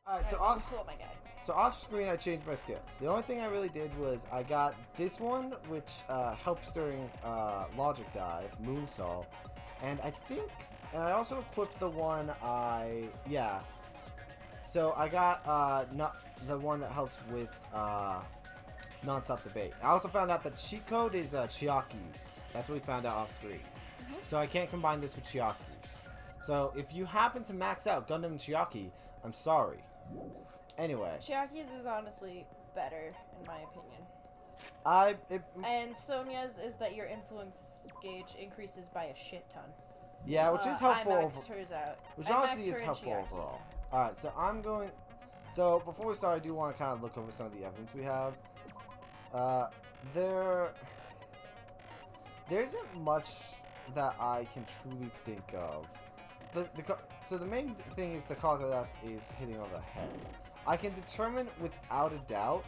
Alright, so Cool, my guy. off screen I changed my skills. The only thing I really did was I got this one, which helps during logic dive, moonsault, and I also equipped the one So I got not the one that helps with non-stop debate. I also found out that cheat code is Chiaki's. That's what we found out off screen. So I can't combine this with Chiaki's. So if you happen to max out Gundam and Chiaki, I'm sorry. Anyway. Chiaki's is honestly better, in my opinion. And Sonya's is that your influence gauge increases by a shit ton. Yeah, which is helpful. I maxed hers out. Which honestly is helpful overall. Alright, so I'm going... So, before we start, I do want to kind of look over some of the evidence we have. There isn't much that I can truly think of. So the main thing is the cause of death is hitting on the head. I can determine without a doubt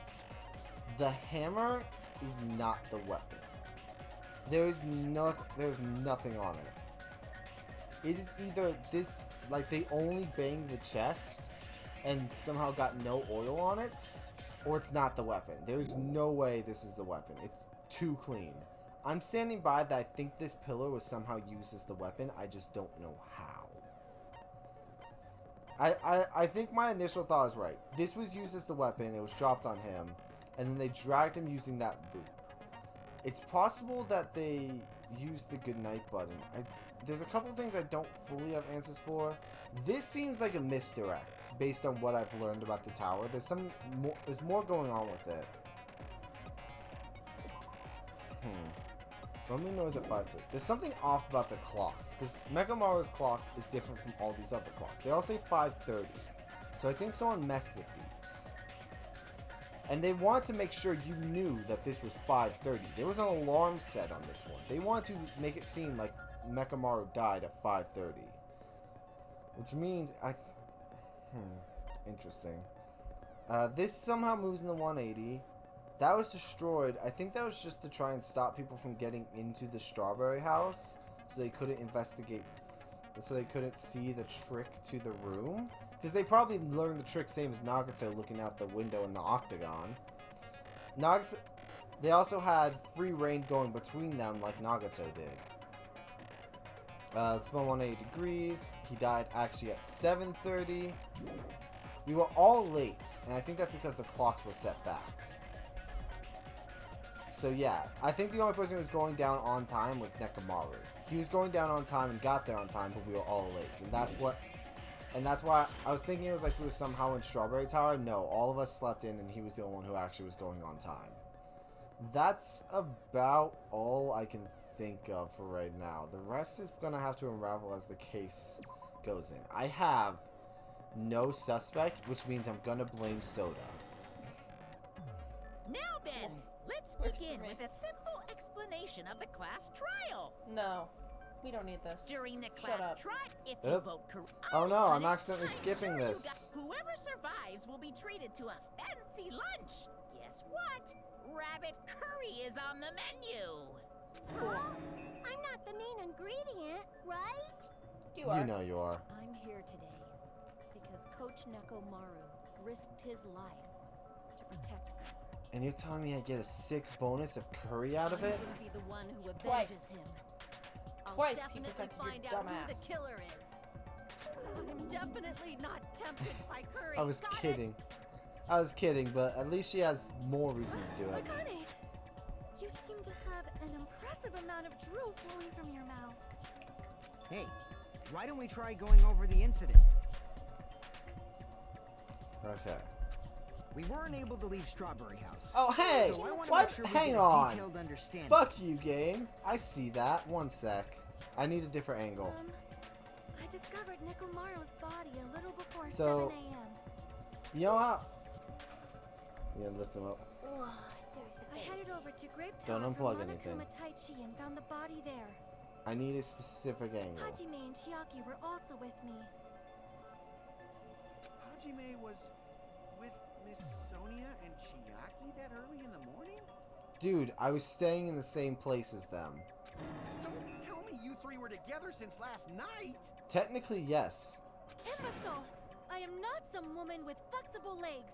the hammer is not the weapon. There's nothing on it. It is either this, like they only banged the chest and somehow got no oil on it, or it's not the weapon. There's no way this is the weapon. It's too clean. I'm standing by that I think this pillar was somehow used as the weapon. I just don't know how. I think my initial thought is right. This was used as the weapon. It was dropped on him. And then they dragged him using that loop. It's possible that they used the goodnight button. There's a couple things I don't fully have answers for. This seems like a misdirect based on what I've learned about the tower. There's more going on with it. Let me know is at 5:30. There's something off about the clocks, because Megamaru's clock is different from all these other clocks. They all say 5:30. So I think someone messed with these. And they wanted to make sure you knew that this was 5:30. There was an alarm set on this one. They wanted to make it seem like Mekamaru died at 5:30. Which means interesting. This somehow moves in the 180. That was destroyed. I think that was just to try and stop people from getting into the strawberry house, so they couldn't investigate, so they couldn't see the trick to the room. Because they probably learned the trick same as Nagato looking out the window in the octagon. Nagato, they also had free reign going between them like Nagato did. Spun 180 degrees. He died actually at 7:30. We were all late, and I think that's because the clocks were set back. So yeah, I think the only person who was going down on time was Nekamaru. He was going down on time and got there on time, but we were all late. And that's why I was thinking it was like we were somehow in Strawberry Tower. No, all of us slept in and he was the only one who actually was going on time. That's about all I can think of for right now. The rest is going to have to unravel as the case goes in. I have no suspect, which means I'm going to blame Soda. Now then, let's begin with a simple explanation of the class trial. No, we don't need this. During the class trial, if you vote correctly... Oh no, I'm accidentally skipping this. Whoever survives will be treated to a fancy lunch. Guess what? Rabbit curry is on the menu. Cool. I'm not the main ingredient, right? You are. You know you are. I'm here today because Coach Nekomaru risked his life to protect me. And you're telling me I get a sick bonus of curry out of it? I'm gonna be the one who avenges Twice. him. I'll Twice he definitely protected find your out who dumbass. the killer is. I'm definitely not tempted by curry. I was Got kidding. It? I was kidding, but at least she has more reason to do it. Akane, you seem to have an impressive amount of drool flowing from your mouth. Hey, why don't we try going over the incident? Okay. We weren't able to leave Strawberry House. Oh, hey! So I wanna What? make sure we Hang get a on! detailed understanding. Fuck you, game. I see that. One sec. I need a different angle. I discovered Nekomaru's body a little before So- 7 a.m. You know how... Yeah, lift him up. I headed over to Grape Don't Tower unplug from anything. Monokuma Taichi and found the body there. I need a specific angle. Hajime and Chiaki were also with me. Hajime was with Miss Sonia and Chiaki that early in the morning? Dude, I was staying in the same place as them. Don't tell me you three were together since last night! Technically, yes. Imbecile! I am not some woman with flexible legs.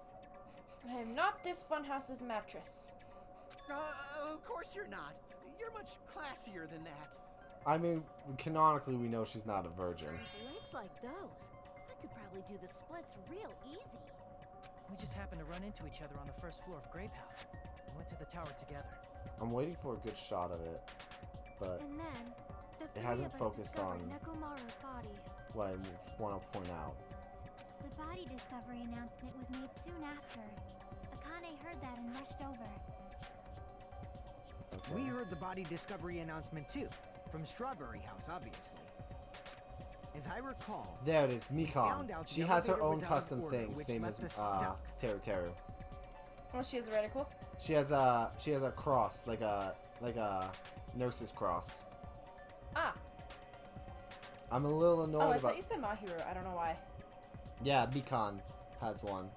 I am not this Funhouse's mattress. Of course you're not. You're much classier than that. I mean, canonically, we know she's not a virgin. With legs like those, I could probably do the splits real easy. We just happened to run into each other on the first floor of Grape House. We went to the tower together. I'm waiting for a good shot of it, but And then, the it hasn't focused on Nekomaru's body. what I want to point out. The body discovery announcement was made soon after. Akane heard that and rushed over. Okay. We heard the body discovery announcement too, from Strawberry House, obviously. As I recall, There it is, we Mikan. found out She the has her elevator own was out of custom order, thing, which same as left us stuck. Teru. Oh, she has a reticle? She has a cross, like a nurse's cross. Ah. I'm a little annoyed Oh, I about. thought you said Mahiru. I don't know why. Yeah, Mikan has one.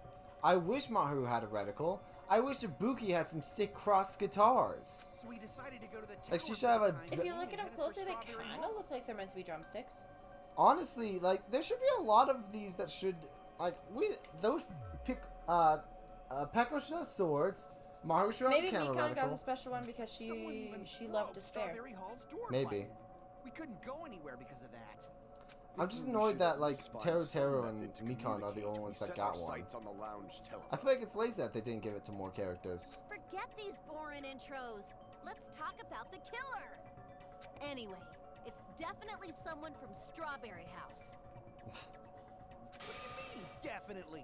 I wish Mahiru had a reticle. I wish Ibuki had some sick crossed guitars. So we decided to go to the tower. Like, she should have a- If you look at them closely, they kind of look like they're meant to be drumsticks. Honestly, like, there should be a lot of these that should, like, Peko should have swords. Mahiru should have Maybe a camera Mikan got a reticle. special one because she loved despair. Strawberry Hall's door Maybe. button. We couldn't go anywhere because of that. I'm just annoyed that, like, Teru and Mikan are the only ones that got one. I feel like it's lazy that they didn't give it to more characters. Forget these boring intros. Let's talk about the killer. Anyway, it's definitely someone from Strawberry House. What do you mean, definitely?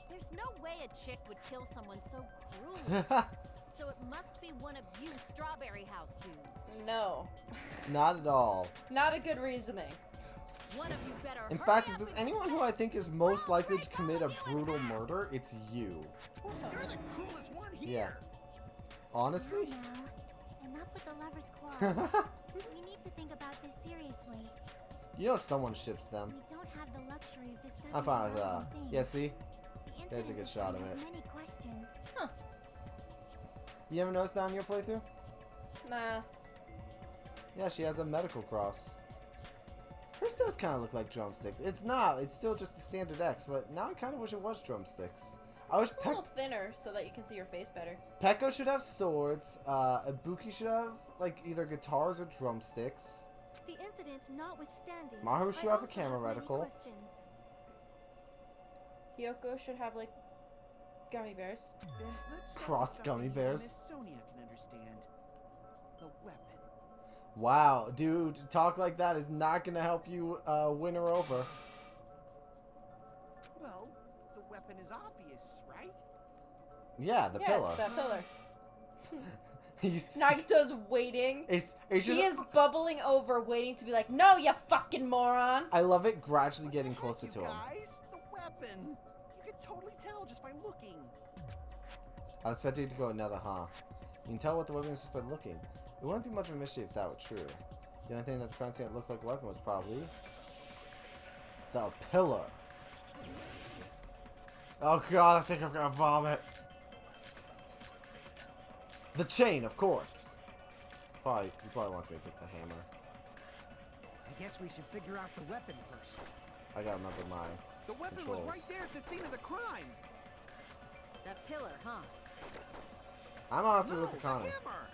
There's no way a chick would kill someone so cruelly. So it must be one of you Strawberry House dudes. No. Not at all. Not a good reasoning. One of you better In hurry fact, up if there's and anyone who I think is most likely to commit a brutal murder, it's you. You're the coolest one Yeah. here. Honestly? Now, enough with the lovers' quarrel. We need to think about this seriously. You know someone ships them. We don't have the luxury of discussing I'm fine with that. irrelevant things. Yeah, see? The There's a good incident shot of has it. many questions. You ever noticed that on your playthrough? Nah. Yeah, she has a medical cross. Hers does kind of look like drumsticks. It's not. It's still just the standard X, but now I kind of wish it was drumsticks. I wish It's a little thinner so that you can see your face better. Peko should have swords. Ibuki should have, like, either guitars or drumsticks. The incident notwithstanding, Mahiru should I have a also camera many reticle. questions. Hyoko should have, like, gummy bears. Then let's start Crossed with gummy something bears. Miss Sonia can understand. The weapon. Wow, dude, talk like that is not gonna help you win her over. Well, the weapon is obvious, right? Yeah, the yeah, pillar. it's that pillar. He's Nagito's waiting. it's He just is bubbling over, waiting to be like, no, you fucking moron. I love it gradually What getting the closer heck, to you him. guys? The weapon. You can totally tell just by looking. I was expecting you to go another, huh? You can tell what the weapon is just by looking. It wouldn't be much of a mystery if that were true. The only thing that fancy it looked like a weapon was probably the pillar. Oh god, I think I'm gonna vomit. The chain, of course. He probably wants me to pick the hammer. I guess we should figure out the weapon first. I gotta remember my The weapon controls. was right there at the scene of the crime. That pillar, huh? I'm honestly No, with the Akane. hammer.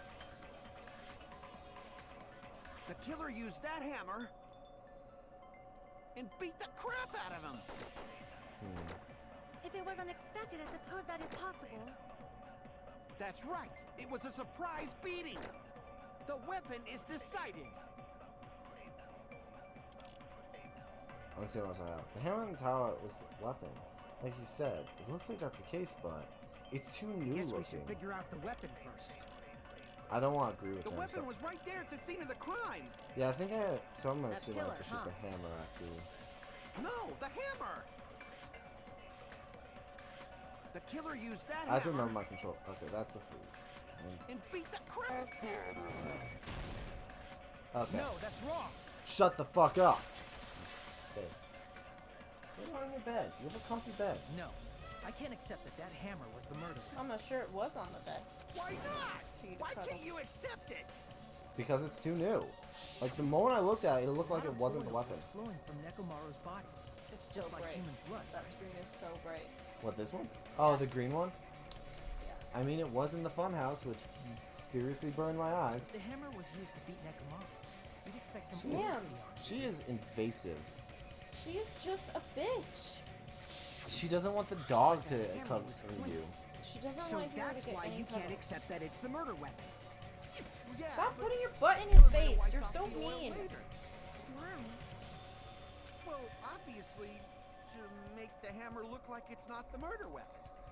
The killer used that hammer and beat the crap out of him. If it was unexpected, I suppose that is possible. That's right. It was a surprise beating. The weapon is decided. Let's see what else I have. The hammer in the tower was the weapon. Like you said, it looks like that's the case, but it's too new Guess we looking. should figure out the weapon first. I don't want to agree with The him. weapon So, was right there at the scene of the crime. yeah, I think so I'm gonna That assume I have to pillar, shoot huh? the hammer at the. No, the hammer. The killer used that I have to hammer remember my control. Okay, that's the freeze. and beat the crap. Okay. No, that's wrong. Shut the fuck up. Stay. Get on your bed. You have a comfy bed. No, I can't accept that that hammer was the murderer. I'm not sure it was on the bed. Why not? For you to Why cuddle. can't you accept it? Because it's too new. Like the moment I looked at it, it looked like A it lot of wasn't the oil weapon. was flowing from Nekomaru's body. It's just so like bright. human blood. That screen is so bright. What, this one? Oh, the green one? Yeah. I mean, it was in the Funhouse, which seriously burned my eyes. The hammer was used to beat Nekomaru. You'd expect some. Damn. She is invasive. She is just a bitch. She doesn't want the dog to Hammer cut was through clean. you. She doesn't So want her that's to get why any you can't cuddles. accept that it's the murder weapon. Yeah, Stop but putting your butt in his you're gonna face. wipe You're off so the oil mean. later. Why? Well, obviously, to make the hammer look like it's not the murder weapon.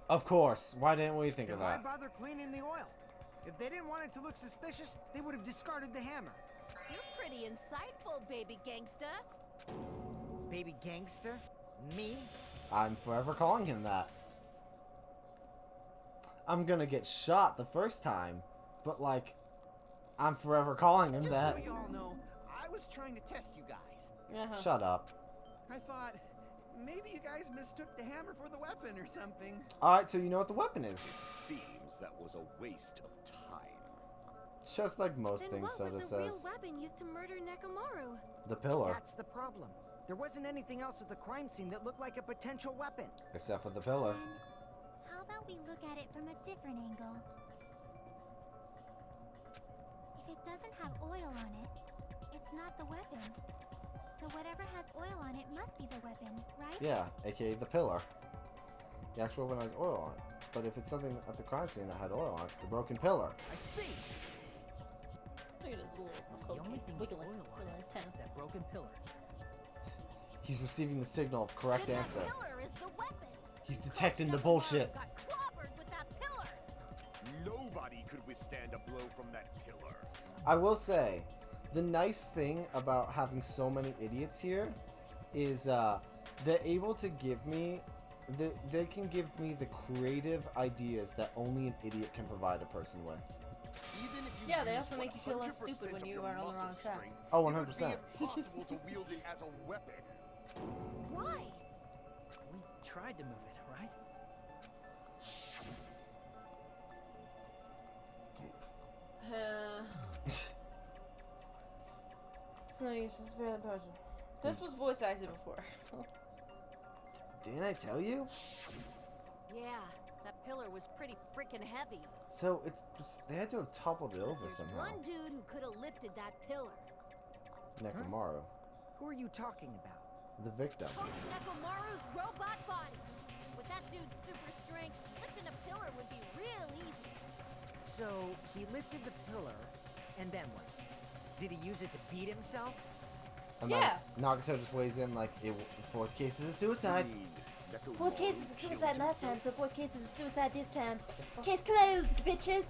Of course. Why didn't we think Then of why that? bother cleaning the oil? If they didn't want it to look suspicious, they would have discarded the hammer. You're pretty insightful, baby gangsta. Baby gangster? Me? I'm forever calling him that. I'm gonna get shot the first time, but like, I'm forever calling him Just that. so you all know, I was trying to test you guys. Uh-huh. Shut up. I thought maybe you guys mistook the hammer for the weapon or something. Alright, so you know what the weapon is. Seems that was a waste of time. Just like most Then things what Soda was the real says. weapon used to murder Nekomaru? The pillar. That's the problem. There wasn't anything else at the crime scene that looked like a potential weapon. Except for the pillar. Then, how about we look at it from a different angle? If it doesn't have oil on it, it's not the weapon. So whatever has oil on it must be the weapon, right? Yeah, aka the pillar. The actual weapon has oil on it. But if it's something at the crime scene that had oil on it, the broken pillar. I see. Look at his little The only thing with wiggling, oil on wiggling it is antenna. that broken pillar. He's receiving the signal of correct Then answer. that pillar is the weapon. He's detecting the Nekomaru bullshit. Got clobbered with that pillar. Nobody could withstand a blow from that pillar. I will say, the nice thing about having so many idiots here is they're able to give me, they can give me the creative ideas that only an idiot can provide a person with. Even if you Yeah, they use also make you feel less 100% stupid when of you your are on the muscle wrong track. strength, Oh, it would 100%. be impossible to wield it as a weapon. Why? We tried to move it, right? It's no use. It's better than potion. This was voice acted before. Didn't I tell you? Yeah, that pillar was pretty freaking heavy. So they had to have toppled it over There's somehow. one dude who could have lifted that pillar. Nekomaru, Who are you talking about? the victim. Coach Nekomaru's robot body. With that dude's super strength, lifting a pillar would be real easy. So, he lifted the pillar, and then what? Did he use it to beat himself? And Yeah. Nagato just weighs in like, fourth case is a suicide. Fourth case was a suicide last time, so fourth case is a suicide this time. Case closed, bitches.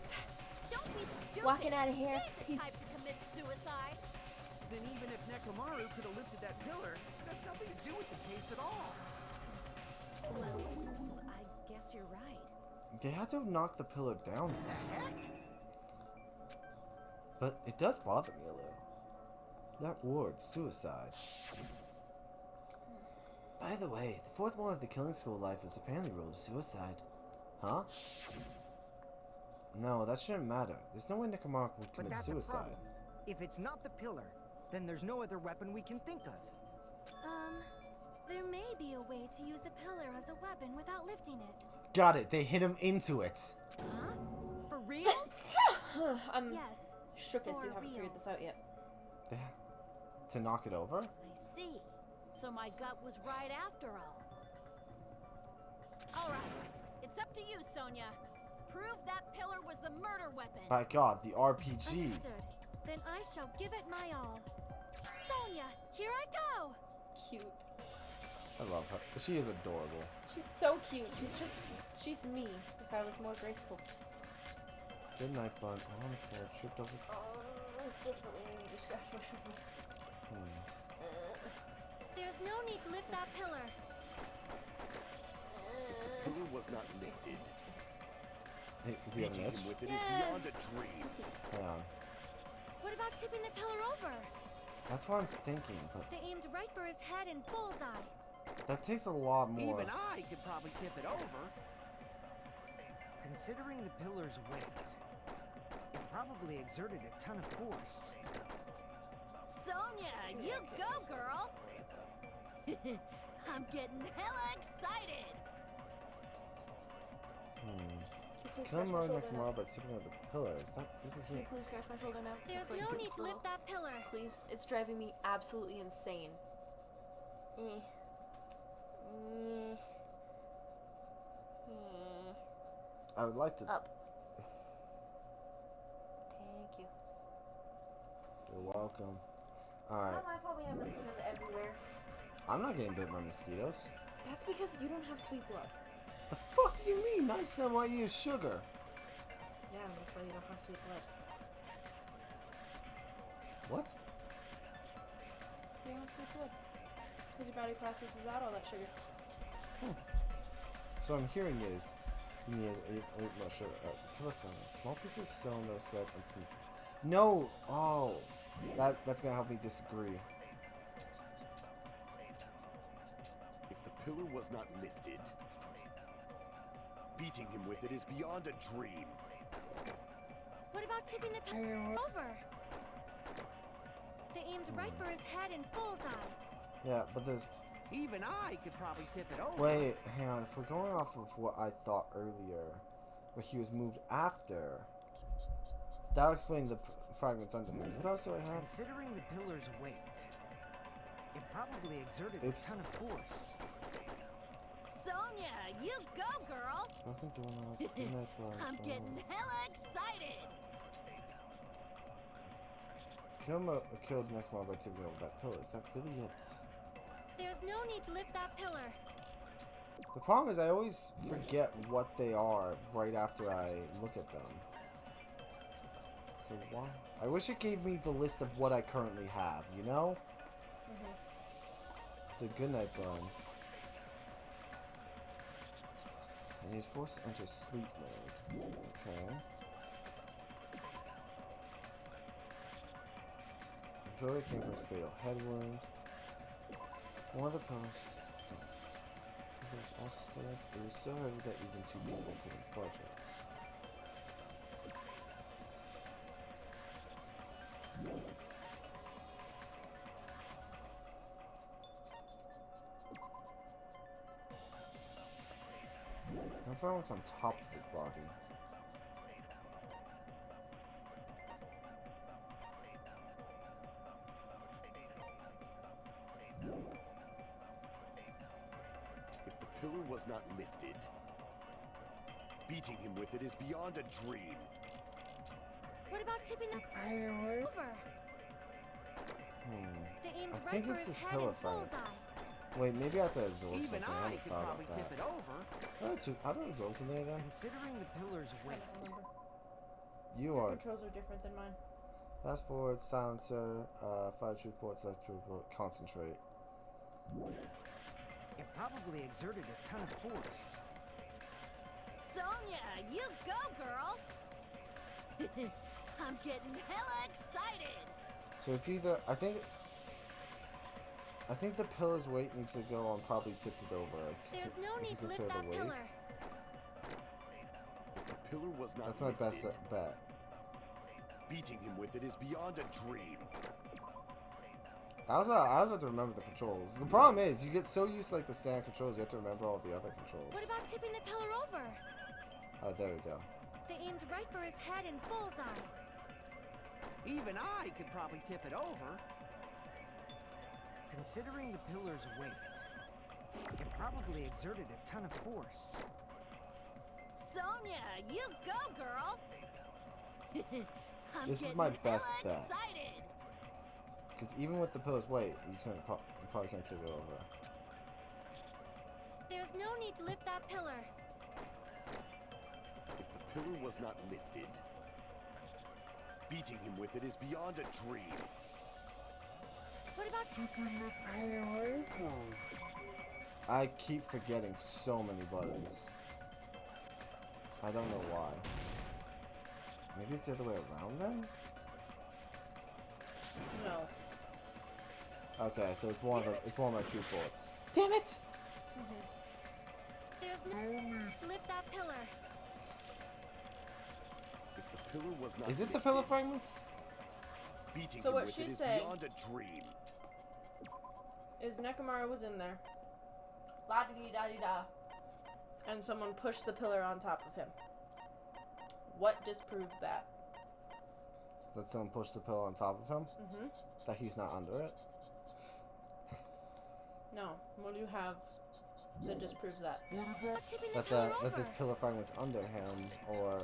Don't be stupid. Walking out of here. He ain't the type to commit suicide. Then even if Nekomaru could have lifted that pillar, it has nothing to do with the case at all. Well, I guess you're right. They had to have knocked the pillar down The somehow. heck? But it does bother me a little. That word, suicide. By the way, the fourth one of the killing school life is apparently ruled as suicide. Huh? No, that shouldn't matter. There's no way Nekomaru would But commit that's suicide. a problem. If it's not the pillar, then there's no other weapon we can think of. There may be a way to use the pillar as a weapon without lifting it. Got it. They hit him into it. Huh? For real? I'm Yes. shook if for you haven't figured this out yet. Yeah. To knock it over? I see. So my gut was right after all. All right. It's up to you, Sonia. Prove that pillar was the murder weapon. By God, the RPG. Understood. Then I shall give it my all. Sonia, here I go! Cute. I love her. She is adorable. She's so cute. She's me. If I was more graceful. Good night, bud. On the floor, tripped over. Desperately need to scratch my shoulder. There's no need to lift that pillar. The pillar was not lifted. Hey, do you have Beating an itch? him with it is beyond a Yes. dream. Hang on. What about tipping the pillar over? That's what I'm thinking, but They aimed right for his head and bullseye. that takes a lot more. Even I could probably tip it over. Considering the pillar's weight, it probably exerted a ton of force. Sonia, you go, girl. I'm getting hella excited. Come on, Nakamura, by tipping over the pillar. Is that really Can you it? please scratch my shoulder now? There's It's like no this need to lift that pillar. Please, it's driving me absolutely insane. I would like to. Up. Thank you. You're welcome. It's Alright. not my fault we have mosquitoes everywhere. I'm not getting bit by mosquitoes. That's because you don't have sweet blood. The fuck do you mean? 9% of my E is sugar. Yeah, that's why you don't have sweet blood. What? You don't have sweet blood. Because your body processes out all that sugar. So I'm hearing is you need no sugar. Killer fragments. Small pieces of stone that was scattered and poop. No! Oh! That's gonna help me disagree. If the pillar was not lifted, beating him with it is beyond a dream. What about tipping the pillar over? They aimed right for his head and bullseye. Yeah, but there's... Even I could probably tip it over. Wait, hang on. If we're going off of what I thought earlier, where he was moved after, that'll explain the fragments under him. What else do I have? Considering the pillar's weight, it probably exerted a ton of force. Sonia, you go, girl! Fucking doorknob. I'm getting hella excited! Killed Nekma by tipping over that pillar. Is that really it? There's no need to lift that pillar. The problem is I always forget what they are right after I look at them. So why? I wish it gave me the list of what I currently have, you know? The goodnight bun. And he's forced to enter sleep mode. Okay. Joey came from his fatal head wound. One of the posts. It was also said it was so heavy that even two people couldn't budge it. I found what's on top of his body. If the pillar was not lifted, beating him with it is beyond a dream. What about tipping the pillar over? They aimed I right think for it's his his head pillow and fragment. bullseye. Wait, maybe I have to absorb Even something. I I haven't could thought probably about tip that. it over. How do I absorb something again? Considering the pillar's weight, You Your are. controls are different than mine. Fast forward, silencer, fire true port, select true port, concentrate. it probably exerted a ton of force. Sonia, you go, girl! I'm getting hella excited! So it's either I think the pillar's weight needs to go on probably tipped it over. Like, There's no if you need to lift consider that the weight. pillar. If the pillar was not That's my lifted, best bet. beating him with it is beyond a dream. I also have to remember the controls. The problem is you get so used to like the standard controls, you have to remember all the other controls. What about tipping the pillar over? Oh, there we go. They aimed right for his head and bullseye. Even I could probably tip it over. Considering the pillar's weight, it probably exerted a ton of force. Sonia, you go, girl! I'm This is getting my best hella bet. excited. Because even with the pillar's weight, you probably can't tip it over. There's no need to lift that pillar. If the pillar was not lifted, beating him with it is beyond a dream. What about I keep forgetting so many buttons. I don't know why. Maybe it's the other way around then? No. Okay, so it's one of my true ports. Damn it! There's no need to lift that pillar. If the pillar was not Is it the lifted, pillar fragments? beating So him what with she's it is saying- beyond a dream. Is Nekomara was in there. la-di-da-di-da, and someone pushed the pillar on top of him. What disproves that? That someone pushed the pillar on top of him? Mm-hmm. That he's not under it? No. What do you have that disproves that? That this pillar fragment's under him, or...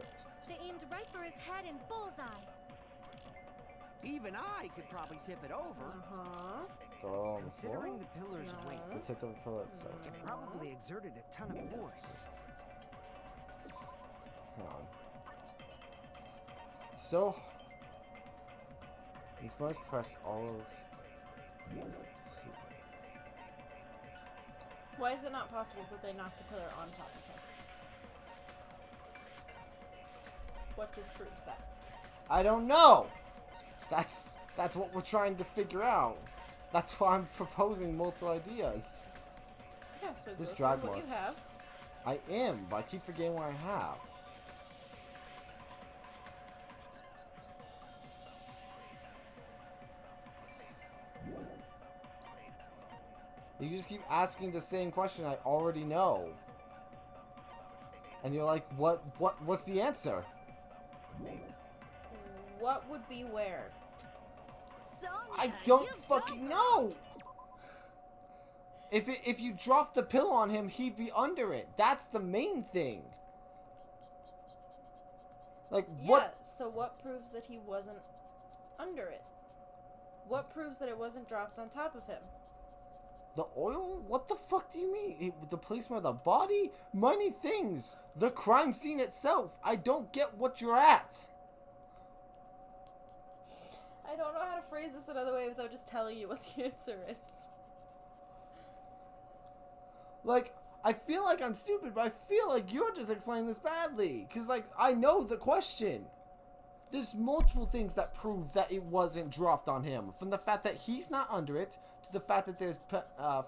They aimed right for his head and bullseye. Even I could probably tip it over. Uh-huh. Throw it on the floor? Considering the pillar's weight, The tipped over pillar itself. it probably exerted a ton of force. Hang on. So... He's most pressed all of... Why is it not possible that they knocked the pillar on top of him? What disproves that? I don't know! That's what we're trying to figure out. That's why I'm proposing multiple ideas. Yeah, so This go drag through what you marks. have. I am, but I keep forgetting what I have. You just keep asking the same question I already know. And you're like, what's the answer? What would be where? Sonya, I don't you fucking go, know! If you dropped the pill on him, he'd be under it. That's the main thing. Like, what? Yeah, so what proves that he wasn't under it? What proves that it wasn't dropped on top of him? The oil? What the fuck do you mean? The placement of the body? Many things. The crime scene itself. I don't get what you're at. I don't know how to phrase this another way without just telling you what the answer is. Like, I feel like I'm stupid, but I feel like you're just explaining this badly. Because, like, I know the question. There's multiple things that prove that it wasn't dropped on him. From the fact that he's not under it, to the fact that there's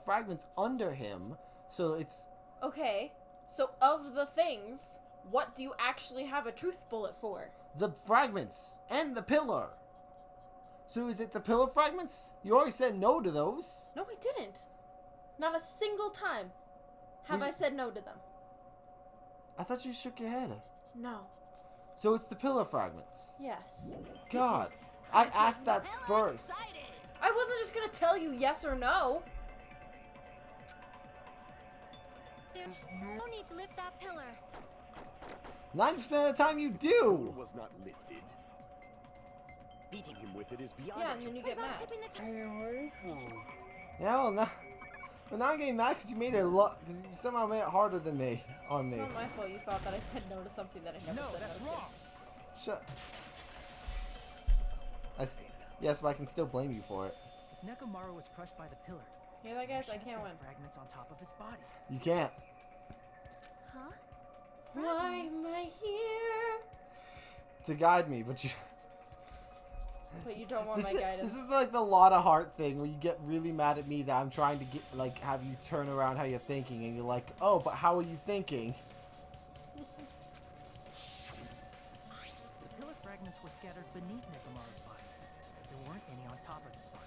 fragments under him. So it's... Okay, so of the things, what do you actually have a truth bullet for? The fragments and the pillar. So is it the pillar fragments? You already said no to those. No, I didn't. Not a single time have I said no to them. I thought you shook your head. No. So it's the pillar fragments. Yes. God, I asked that first. I wasn't just gonna tell you yes or no. There's no need to lift that pillar. 90% of the time you The do. pillar was not lifted. Beating him with it is beyond Yeah, a and then you What get about mad. tipping the pillar? Yeah, well now I'm getting mad because you made it because you somehow made it harder than me on It's me. not my fault you thought that I said no to something that I never No, said that's no to. wrong. Shut. Yes, but I can still blame you for it. If Nekomaru was crushed by the pillar, Hear that, guys? I can't win. fragments on top of his body. You can't. Huh? Why am I here? To guide me, but you. But you don't want my guidance. This is like the lot of heart thing where you get really mad at me that I'm trying to get have you turn around how you're thinking, and you're like, oh, but how are you thinking? The pillar fragments were scattered beneath Nekomaru's body. There weren't any on top of his body.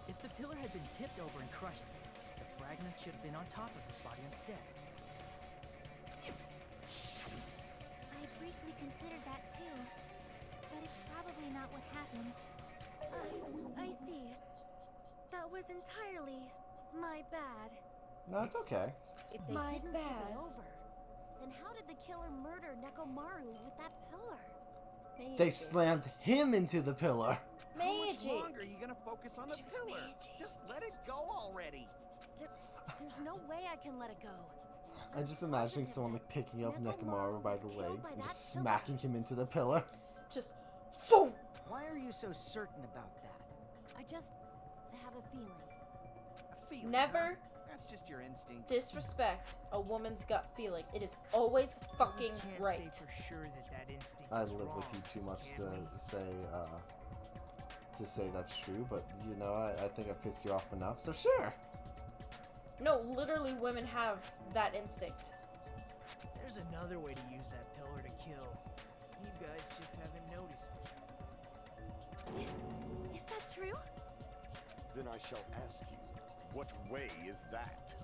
If the pillar had been tipped over and crushed, the fragments should have been on top of his body instead. I briefly considered that too. But it's probably not what happened. I see. That was entirely my bad. No, it's okay. If they My didn't bad. tip it over, then how did the killer murder Nekomaru with that pillar? They slammed him into the pillar. How much Meiji. longer are you gonna focus on the pillar? Just let it go already. There's no way I can let it go. I'm just imagining someone like picking up Nekomaru by the legs and just smacking him into the pillar. Just Boom! Why are you so certain about that? I just have a feeling. A feeling, Never huh? That's just your instinct. disrespect a woman's gut feeling. It is always fucking We can't right. say for sure that instinct I is live with wrong, you too much can we? to say that's true, but you know, I think I've pissed you off enough, so sure. No, literally women have that instinct. There's another way to use that pillar to kill. You guys just haven't noticed it. Is that true? Then I shall ask you, what way is that?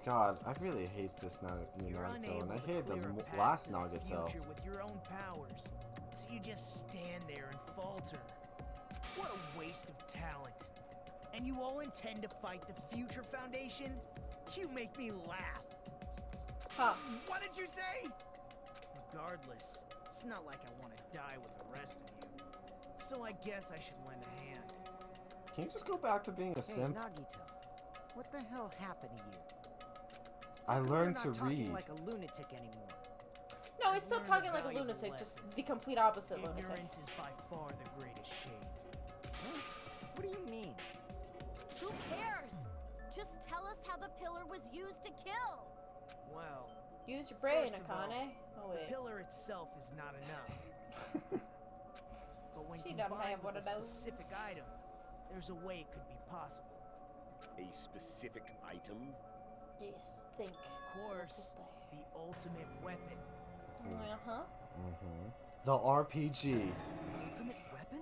God, I really hate this new You're Naruto, unable and I to hated the clear a path last to the Naruto. future with your own powers, so you just stand there and falter. What a waste of talent. And you all intend to fight the Future Foundation? You make me laugh. Huh. What did you say? Regardless, it's not like I want to die with the rest of you. So I guess I should lend a hand. Can you just go back to being a Hey, simp? Nagito, what the hell happened to you? I How come learned you're to not talking read. like a lunatic anymore. No, he's still Learned talking a like a valuable lunatic, lesson. just the complete opposite lunatic. Ignorance is by far the greatest shame. Huh? What do you mean? Who cares? Just tell us how the pillar was used to kill. Well, Use your brain, First of all, Akane. Oh the wait. pillar itself is not enough. But when She doesn't combined have one with of a those. specific item, there's a way it could be possible. A specific item? Yes. Think. Of course, the ultimate weapon. Uh-huh. The RPG. Ultimate weapon?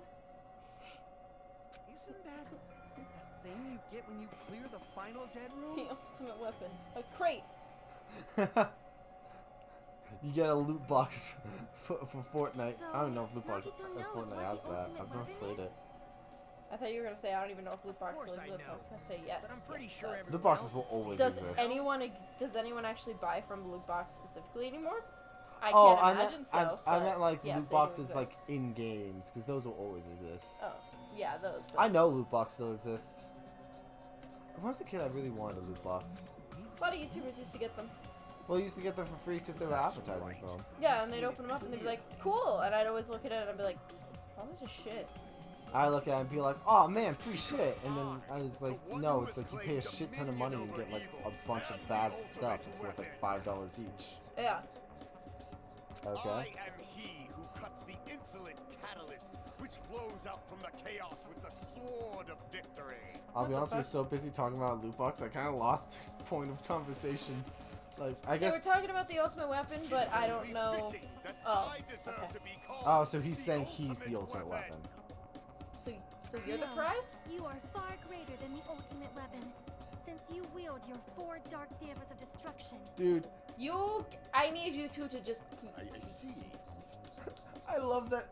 Isn't that the thing you get when you clear the final dead room? The ultimate weapon. A crate. You get a loot box for Fortnite. So, I don't know if loot box Nagito knows Fortnite what has the that. ultimate I've never weapon played is? it. I thought you were gonna say I don't even know if loot boxes course I exist. I know. was gonna say yes. But I'm pretty yes, sure it does. Loot boxes will always Does exist. anyone actually buy from loot box specifically anymore? I Oh, can't imagine so. I but meant like yes, loot they do boxes like exist. in games, because those will always exist. Oh, yeah, those. But I know loot box still exists. When I was a kid, I really wanted a loot box. a lot of YouTubers used to get them. Well, I used to get them for free because they were advertising for them. Yeah, and they'd open them up and they'd be like, cool. And I'd always look at it and I'd be like, oh, this is shit. I look at it and be like, oh man, free shit. And then I was like, no, it's like you pay a shit ton of money and get like a bunch of bad stuff. It's worth like $5 each. Yeah. Okay. I am he who cuts the insolent catalyst which flows out from the chaos with the sword of victory. I'll be What the honest, we're fuck? so busy talking about loot box, I kind of lost the point of conversations. Like, I Yeah, guess. we're talking about the ultimate weapon, but I don't know. Oh, okay. Oh, so he's saying he's the ultimate weapon. So you're the No, prize? You are far greater than the ultimate weapon, since you wield your 4 dark davas of destruction. Dude, I need you two to just keep. I see. I love that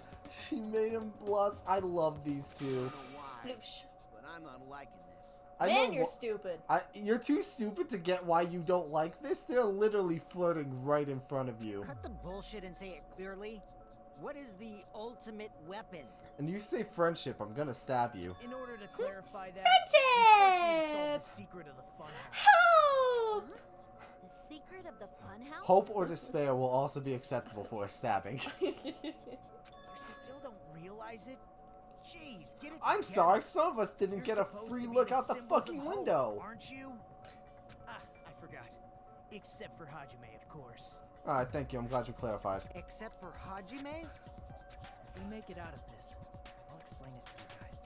she made him blush. I love these two. I don't know why, Bloosh. but I'm not liking this. I Man, know you're wh- stupid. You're too stupid to get why you don't like this. They're literally flirting right in front of you. Cut the bullshit and say it clearly. What is the ultimate weapon? And you say friendship, I'm gonna stab you. In order to clarify that, Friendship! solve the secret of the funhouse. Help! The secret of the funhouse? Hope or despair will also be acceptable for a stabbing. You still don't realize it? Jeez, get it I'm together. sorry, some of us didn't You're get a supposed free to be look out the symbols of fucking hope, window. aren't you? Ah, I forgot. Except for Hajime, of course. Alright, thank you. I'm glad you clarified. Except for Hajime? If we make it out of this, I'll explain it to you guys.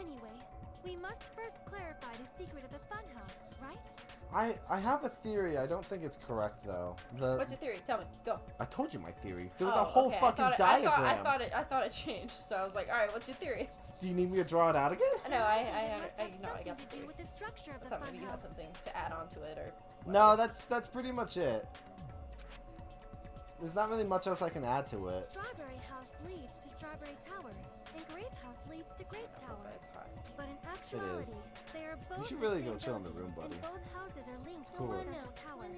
Anyway, we must first clarify the secret of the funhouse, right? I have a theory. I don't think it's correct though. What's your theory? Tell me. Go. I told you my theory. There was Oh, a whole okay. fucking diagram. I thought it changed. So I was like, all right, what's your theory? Do you need me to draw it out again? No, It I must have got the something to do theory. with the structure of I the thought maybe you had funhouse. something to add on to it or. No, that's pretty much it. There's not really much else I can add to it. Strawberry House leads to Strawberry Tower, and Grape House leads to Grape Tower. It's hot. But in actuality, is. they are both should the really same go chill in the building, room, buddy. And both houses are linked cool. to the central tower.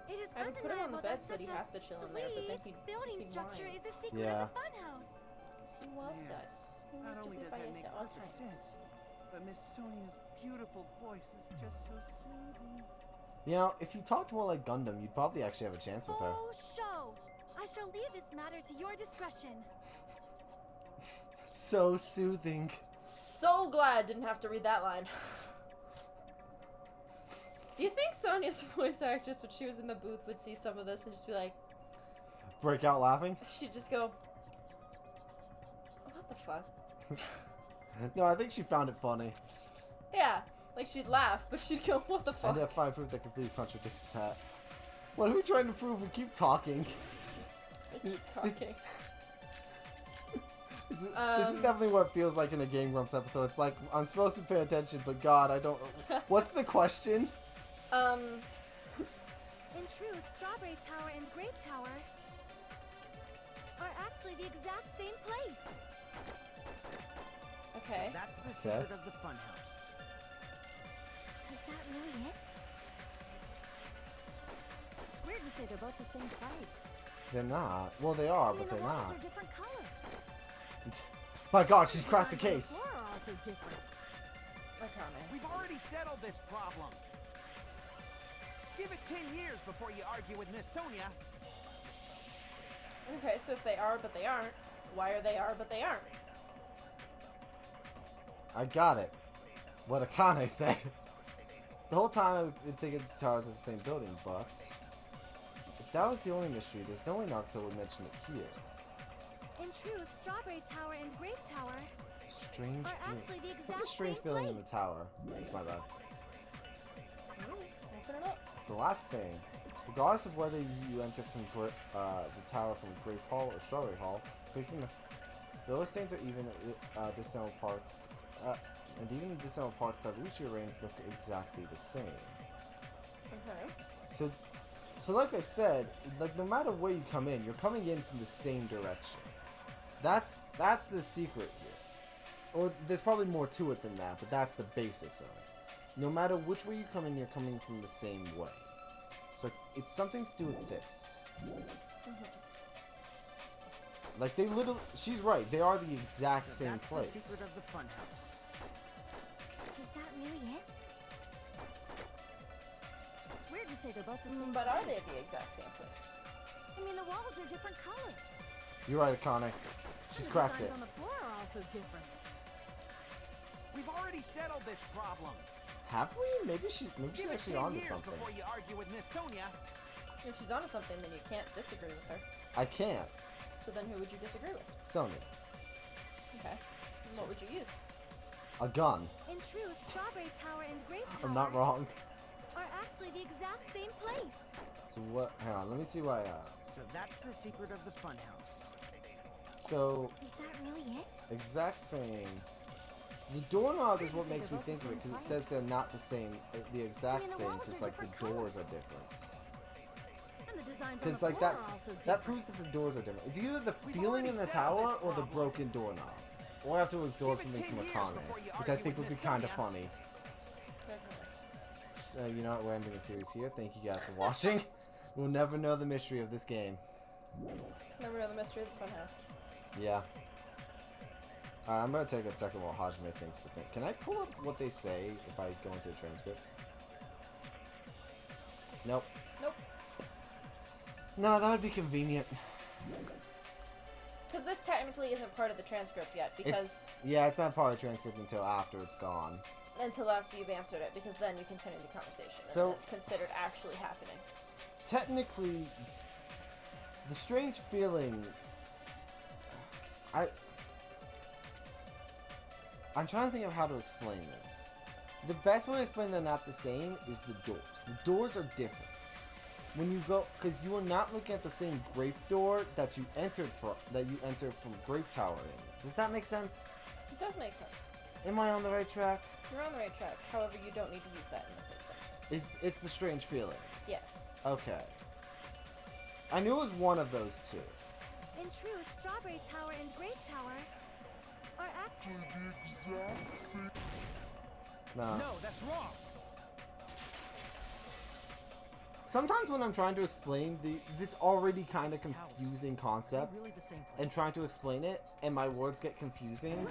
It is I would put him on the undeniable bed that so that he such a has to chill in there, but then sweet he'd building structure whine. is the secret Yeah. of the funhouse. He loves Yeah. us. He Not wants to only be does by that us make at all perfect times. sense, but Miss Sonia's beautiful voice is just so soothing. You know, if you talked more like Gundam, you'd probably actually have a chance with her. Full show. I shall leave this matter to your discretion. So soothing. So glad didn't have to read that line. Do you think Sonia's voice actress, when she was in the booth, would see some of this and just be like, Break out laughing? she'd just go, what the fuck? No, I think she found it funny. Yeah, like she'd laugh, but she'd go, what the And fuck? that fine proof that completely contradicts that. What are we trying to prove? We keep talking. I keep This- talking. This is definitely what it feels like in a Game Grumps episode. It's like, I'm supposed to pay attention, but God, I don't... What's the question? In truth, Strawberry Tower and Grape Tower are actually the exact same place. Okay. So that's the secret of the Funhouse. Is that really it? It's weird to say they're both the same place. They're not. Well, they are, I mean, but the they're walls not. are different colors. My God, she's cracked the Designs case. on the floor are also different. We've already settled this problem. Give it 10 years before you argue with Miss Sonia. Okay, so if they are but they aren't, why are they but they aren't? I got it. What Akane said. The whole time I've been thinking the towers are the same building, but if that was the only mystery, there's no way Naruto would mention it here. In truth, Strawberry Tower and Grape Tower Strange are feeling. actually the exact What's a strange same feeling in place. the tower? It's my bad. Open it up. It's the last thing. Regardless of whether you enter from the tower from Grape Hall or Strawberry Hall, those things are even dissimilar parts, and even dissimilar parts Kazuchi range look exactly the same. Okay. So like I said, like no matter where you come in, you're coming in from the same direction. That's the secret here. Or there's probably more to it than that, but that's the basics of it. No matter which way you come in, you're coming from the same way. So it's something to do with this. Like they literally, she's right. They are the exact So same that's place. the secret of the Funhouse. Is that really it? It's weird to say they're both the same But are they place. the exact same place? I mean, the walls are different colors. You're right, Akane. She's And the cracked it. designs on the floor are also different. We've already settled this problem. Have we? Maybe she's Give it actually 10 onto years something. before you argue with Miss Sonia. If she's onto something, then you can't disagree with her. I can't. So then who would you disagree with? Sonya. Okay. And what would you use? A gun. In truth, Strawberry Tower and Grape Tower I'm not wrong. are actually the exact same place. So what? Hang on. Let me see why. So that's the secret of the Funhouse. So Is that really it? exact same. The doorknob is weird to what say makes they're me both the think of it same because it says they're not the same, the exact I mean, the same, walls because are like the different doors are colors. different. And the designs on the Because floor like that, are also different. that proves that the doors are different. It's either the We've feeling already in the settled tower this or the problem. broken doorknob. Or I have to absorb Give it something 10 from years Akane, before you which I argue think would with be Miss kind of Sonia. funny. So, you know what? We're ending the series here. Thank you guys for watching. We'll never know the mystery of this game. Never know the mystery of the Funhouse. Yeah. I'm gonna take a second while Hajime thinks to think. Can I pull up what they say if I go into the transcript? Nope. Nope. No, that would be convenient. Because this technically isn't part of the transcript yet, because Yeah, it's not part of the transcript until after it's gone. until after you've answered it, because then you continue the conversation, and So- then it's considered actually happening. Technically, the strange feeling... I'm trying to think of how to explain this. The best way to explain they're not the same is the doors. The doors are different. When you go, because you are not looking at the same grape door that you entered from Grape Tower in. Does that make sense? It does make sense. Am I on the right track? You're on the right track. However, you don't need to use that in this instance. It's the strange feeling. Yes. Okay. I knew it was one of those two. In truth, Strawberry Tower and Grape Tower are actually... No. No, that's wrong. Sometimes when I'm trying to explain this already kind of confusing concept Really the same place. and trying to explain it, and my words get confusing,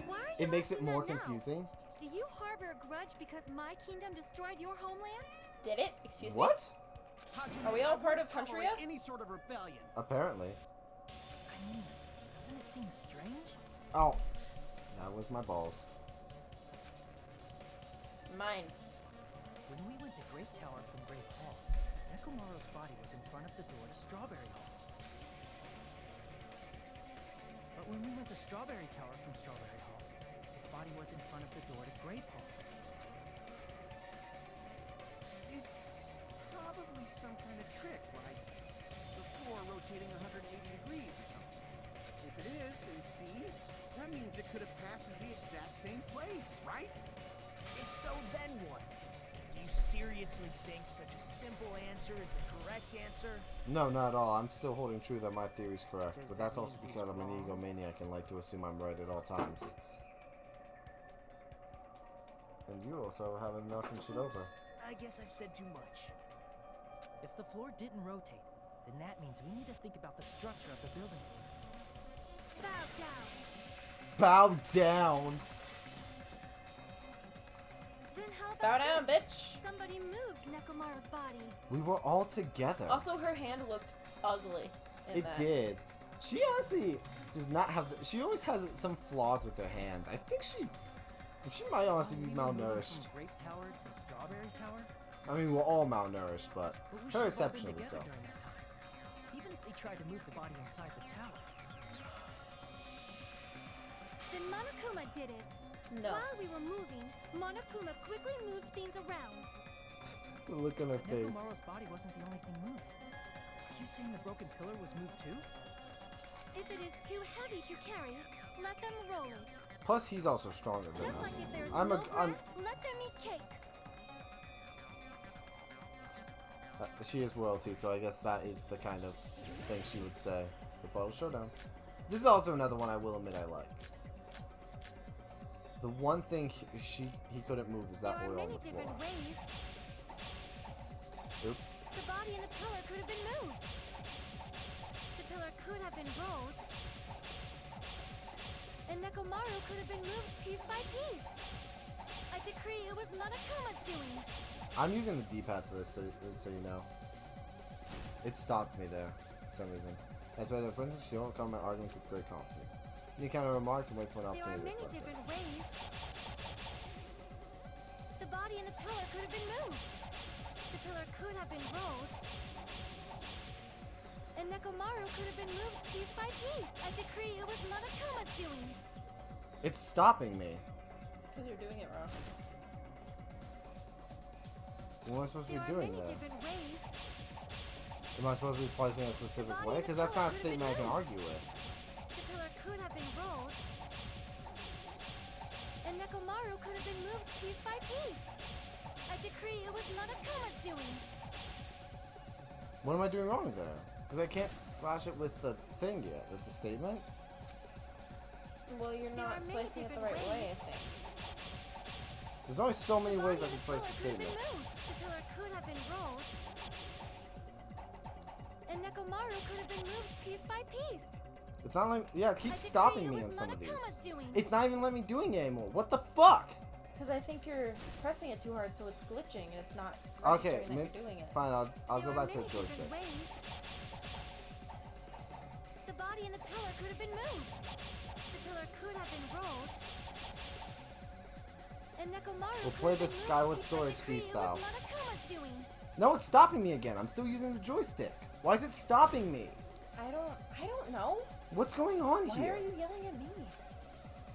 Why are you it makes it asking more that now? confusing. Do you harbor a grudge because my kingdom destroyed your homeland? Did it? Excuse me? What? Hajime, Are we all I part won't of Country tolerate yet? any sort of rebellion. Apparently. I mean, doesn't it seem strange? Oh, that was my balls. Mine. When we went to Grape Tower from Grape Hall, Nekomaru's body was in front of the door to Strawberry Hall. But when we went to Strawberry Tower from Strawberry Hall, his body was in front of the door to Grape Hall. It's probably some kind of trick, like the floor rotating 180 degrees or something. If it is, then see, Then what? Do you seriously think such a simple answer is the correct answer? No, not at all. I'm still holding true that my theory's correct, but that's also because I'm an egomaniac and like to assume I'm right at all times. And you also have been knocking shit over. I guess I've said too much. If the floor didn't rotate, then that means we need to think about the structure of the building. Bow down. Bow down! Then how about Bow down, this? bitch. Somebody moved Nekomaru's body. We were all together. Also, her hand looked ugly in It that. did. She honestly does not have. She always has some flaws with her hands. I think she might honestly be We were moving malnourished. From Grape Tower to Strawberry Tower? I mean, we're all malnourished, but But we her should have all been exceptionally together so. during that time. Even if they tried to move the body inside the tower. Then Monokuma did it. No. While we were moving, Monokuma quickly moved things around. The look on her face. Nekomaru's body wasn't the only thing moved. Are you saying the broken pillar was moved too? If it is too heavy to carry, let them roll it. Plus, he's also stronger than Just us. like if there's I'm no a. bread, let them eat cake. She is royalty, so I guess that is the kind of thing she would say. The bottle showdown. This is also another one I will admit I like. The one thing he couldn't move is that There are oil on many the floor. different ways. Oops. The body and the pillar could have been moved. The pillar could have been rolled. And Nekomaru could have been moved piece by piece. I decree it was Monokuma's doing. I'm using the D-pad for this, so you know. It stopped me there for some reason. As by the princess, she won't comment arguments with great confidence. You kind of remarks and wait for an There are opportunity many to reflect different ways. The body and the pillar could have been moved. The pillar could have been rolled. And Nekomaru could have been moved piece by piece. I decree it was Monokuma's doing. it. It's stopping me. Because you're doing it wrong. What am I supposed to There be are doing many there? different ways. Am I supposed to be slicing a specific way? Because that's not a statement I can argue with. The pillar could have been rolled. And Nekomaru could have been moved piece by piece. I decree it was Monokuma's doing. What am I doing wrong there? Because I can't slash it with the thing yet, with the statement. Well, you're There not are many slicing it the different right way, I think. There's only so many ways I The can slice the pillar could have statement. been moved. The pillar could have been rolled. And Nekomaru could have been moved piece by piece. It's not like, yeah, it I keeps decree stopping it me was on some of these. Monokuma's doing. It's not even letting me doing it anymore. What the fuck? Because I think you're pressing it too hard, so it's glitching, and it's not Okay, registering that you're doing it. fine. I'll There go are back to many the joystick. different ways. The body and the pillar could have been moved. The pillar could have been rolled. And Nekomaru We'll could play have the been moved Skyward piece Sword by HD piece. It style. was Monokuma's doing. No, it's stopping me again. I'm still using the joystick. Why is it stopping me? I don't know. What's going on Why here? are you yelling at me?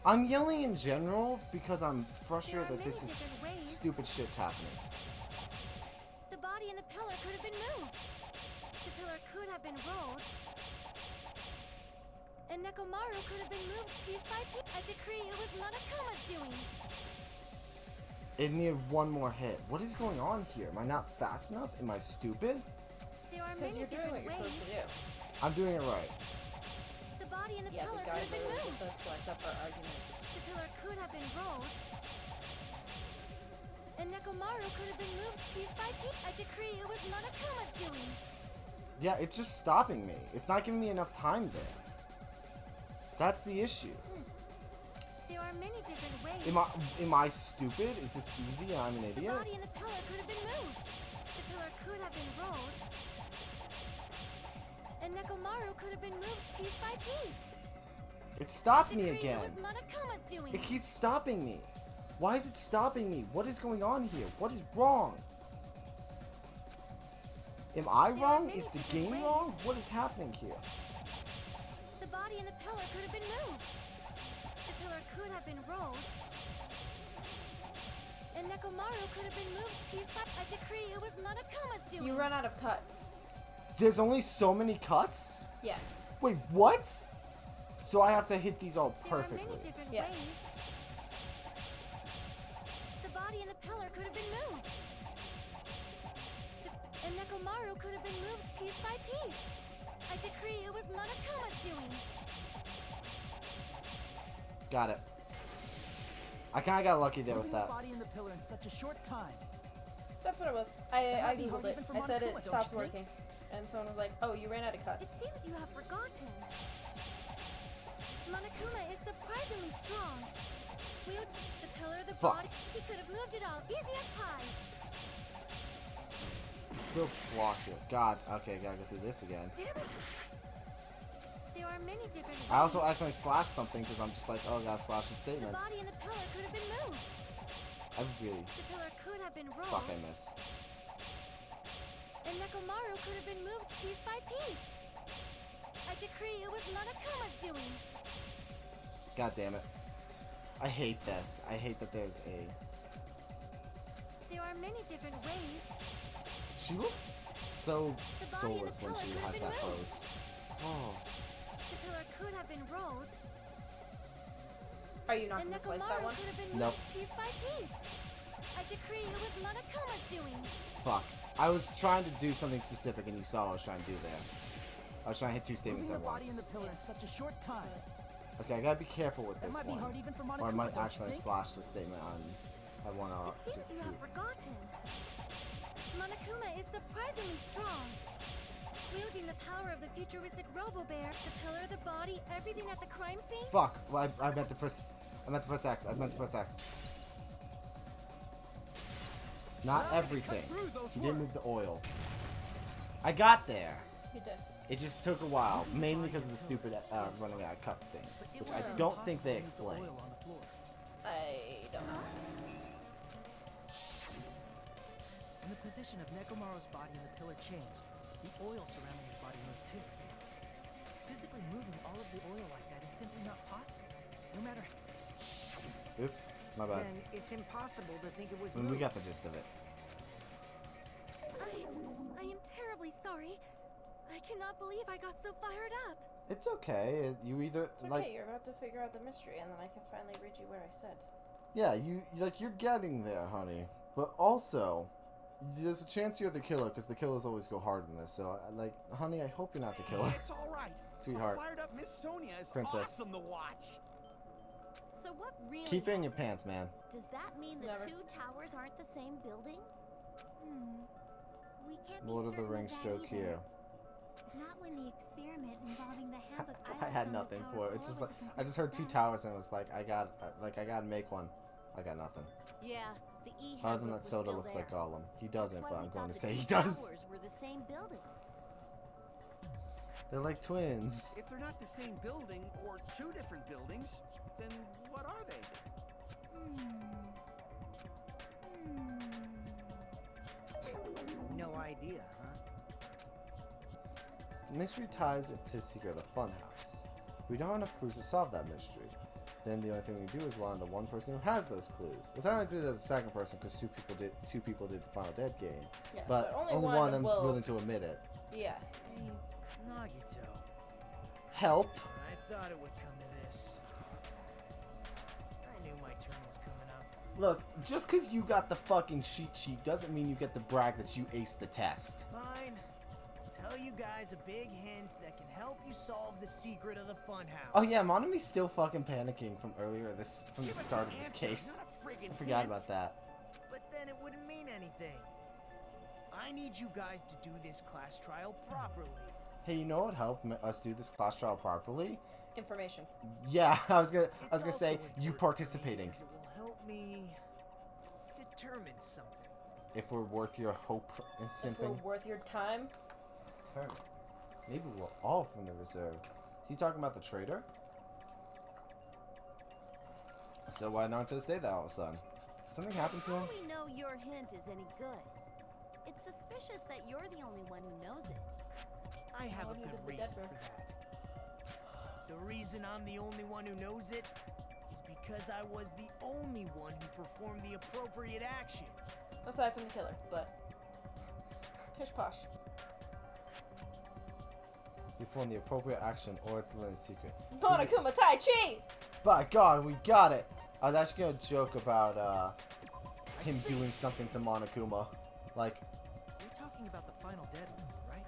I'm yelling in general because I'm frustrated There are that this many is different ways. stupid shit's happening. The body and the pillar could have been moved. The pillar could have been rolled. And Nekomaru could have been moved piece by piece. I decree it was Monokuma's doing. It needed one more hit. What is going on here? Am I not fast enough? Am I stupid? There are Because many you're doing what different you're ways. supposed to do. I'm doing it right. The body and the Yeah, pillar the could guy have been literally moved. just slice up our argument. The pillar could have been rolled. And Nekomaru could have been moved piece by piece. I decree it was Monokuma's doing. Yeah, it's just stopping me. It's not giving me enough time there. That's the issue. There are many different ways. Am I stupid? Is this easy and I'm an The idiot? body and the pillar could have been moved. The pillar could have been rolled. And Nekomaru could have been moved piece by piece. It stopped me Decree again. it was Monokuma's doing. It keeps stopping me. Why is it stopping me? What is going on here? What is wrong? Am I There are wrong? many Is the different game ways. wrong? What is happening here? The body and the pillar could have been moved. The pillar could have been rolled. And Nekomaru could have been moved piece by I decree it was Monokuma's doing. You run out of cuts. There's only so many cuts? Yes. Wait, what? So I have to hit these all There are perfectly. many different Yes. ways. The body body and the pillar could have been moved. And Nekomaru could have been moved piece by piece. I decree it was Monokuma's doing. Got it. I kind of got lucky there with that. The body and the pillar in such a short time. That's what it was. I googled it. I said it stopped working. And someone was like, oh, you ran out of cuts. It seems you have forgotten. Monokuma is surprisingly strong. Wield the pillar, the body. He could have moved it all. Easy as pie. Still block it. God. Okay, gotta go through this again. Damn it. There are many different ways. I also accidentally slashed something because I'm just like, oh, I gotta slash the statements. The body and the pillar could have been moved. I really... The pillar could have been rolled. Fuck, I missed. And Nekomaru could have been moved piece by piece. I decree it was Monokuma's doing. God damn it. I hate this. I hate that there's a... There are many different ways. She looks so soulless when she has that pose. Oh. The pillar could have been rolled. Are you not going to slice that one? Nope. Piece by piece. I decree it was Monokuma's doing. Fuck. I was trying to do something specific and you saw what I was trying to do there. I was trying to hit two statements at once. Moving the body and the pillar in such a short time. Okay, I gotta be careful with this That might one. be hard even for Or I might Monokuma, accidentally slash the statement on... I wanna... It seems you have forgotten. Monokuma is surprisingly strong. Wielding the power of the futuristic Robo-Bear, the pillar, the body, everything at the crime scene? Fuck! Well, I meant to press... I meant to press X. I meant to press X. Not everything. He didn't move the oil. I got there. You did. It just took a while, mainly because of the stupid running out of cuts thing, which I don't think they explain. I don't know. When the position of Nekomaru's body and the pillar changed, the oil surrounding his body moved too. Physically moving all of the oil like that is simply not possible. No matter... Oops, my bad. Then it's impossible to think it was We got the gist of it. I am terribly sorry. I cannot believe I got so fired up. It's okay. You either It's okay. like... You're about to figure out the mystery, and then I can finally read you what I said. Yeah, you're getting there, honey. But also, there's a chance you're the killer, because the killers always go hard in this. So, like, honey, I hope you're not the killer. It's all right. Sweetheart. Fired up Miss Sonia is Princess. awesome to watch. So what really Keep it in your pants, man. Does that mean the Never. two towers aren't the same building? We can't Lord be of the certain Rings that joke either. here. Not when the experiment involving the Hammock I had nothing for it. It's just like I just heard two towers and it was like I gotta make one. I got nothing. Yeah, the E Other than that, Soda looks like Gollum. He doesn't, but I'm going to say he does. Towers were the same building. They're like twins. If they're not the same building or two different buildings, then what are they? No idea, huh? The mystery ties it to Secret of the Funhouse. We don't have enough clues to solve that mystery. Then the only thing we do is rely on the one person who has those clues. Well, technically there's a second person because two people did the Final Dead game. Yes, but only one of them is willing to admit it. Yeah. Hey, Nagito. Help! I thought it would come to this. I knew my turn was coming up. Look, just because you got the fucking cheat sheet doesn't mean you get to brag that you aced the test. Fine. I'll tell you guys a big hint that can help you solve the secret of the Funhouse. Oh yeah, Monomi's still fucking panicking from earlier from the start of this case. I forgot about that. But then it wouldn't mean anything. I need you guys to do this class trial properly. Hey, you know what would help us do this class trial properly? Information. Yeah, I was gonna say you participating. It will help me determine something. If we're worth your hope and simping. If we're worth your time. Maybe we're all from the reserve. Is he talking about the traitor? So why not just say that all of a sudden? Did something happen to him? How do we know your hint is any good? It's suspicious that you're the only one who knows it. I have Well, a who good did the reason dead for work? that. The reason I'm the only one who knows it is because I was the only one who performed the appropriate action. Aside from the killer, but pish posh. You formed the appropriate action or to learn the secret. Monokuma Tai Chi! By God, we got it! I was actually gonna joke about him doing something to Monokuma. Like, You're talking about the final dead room, right?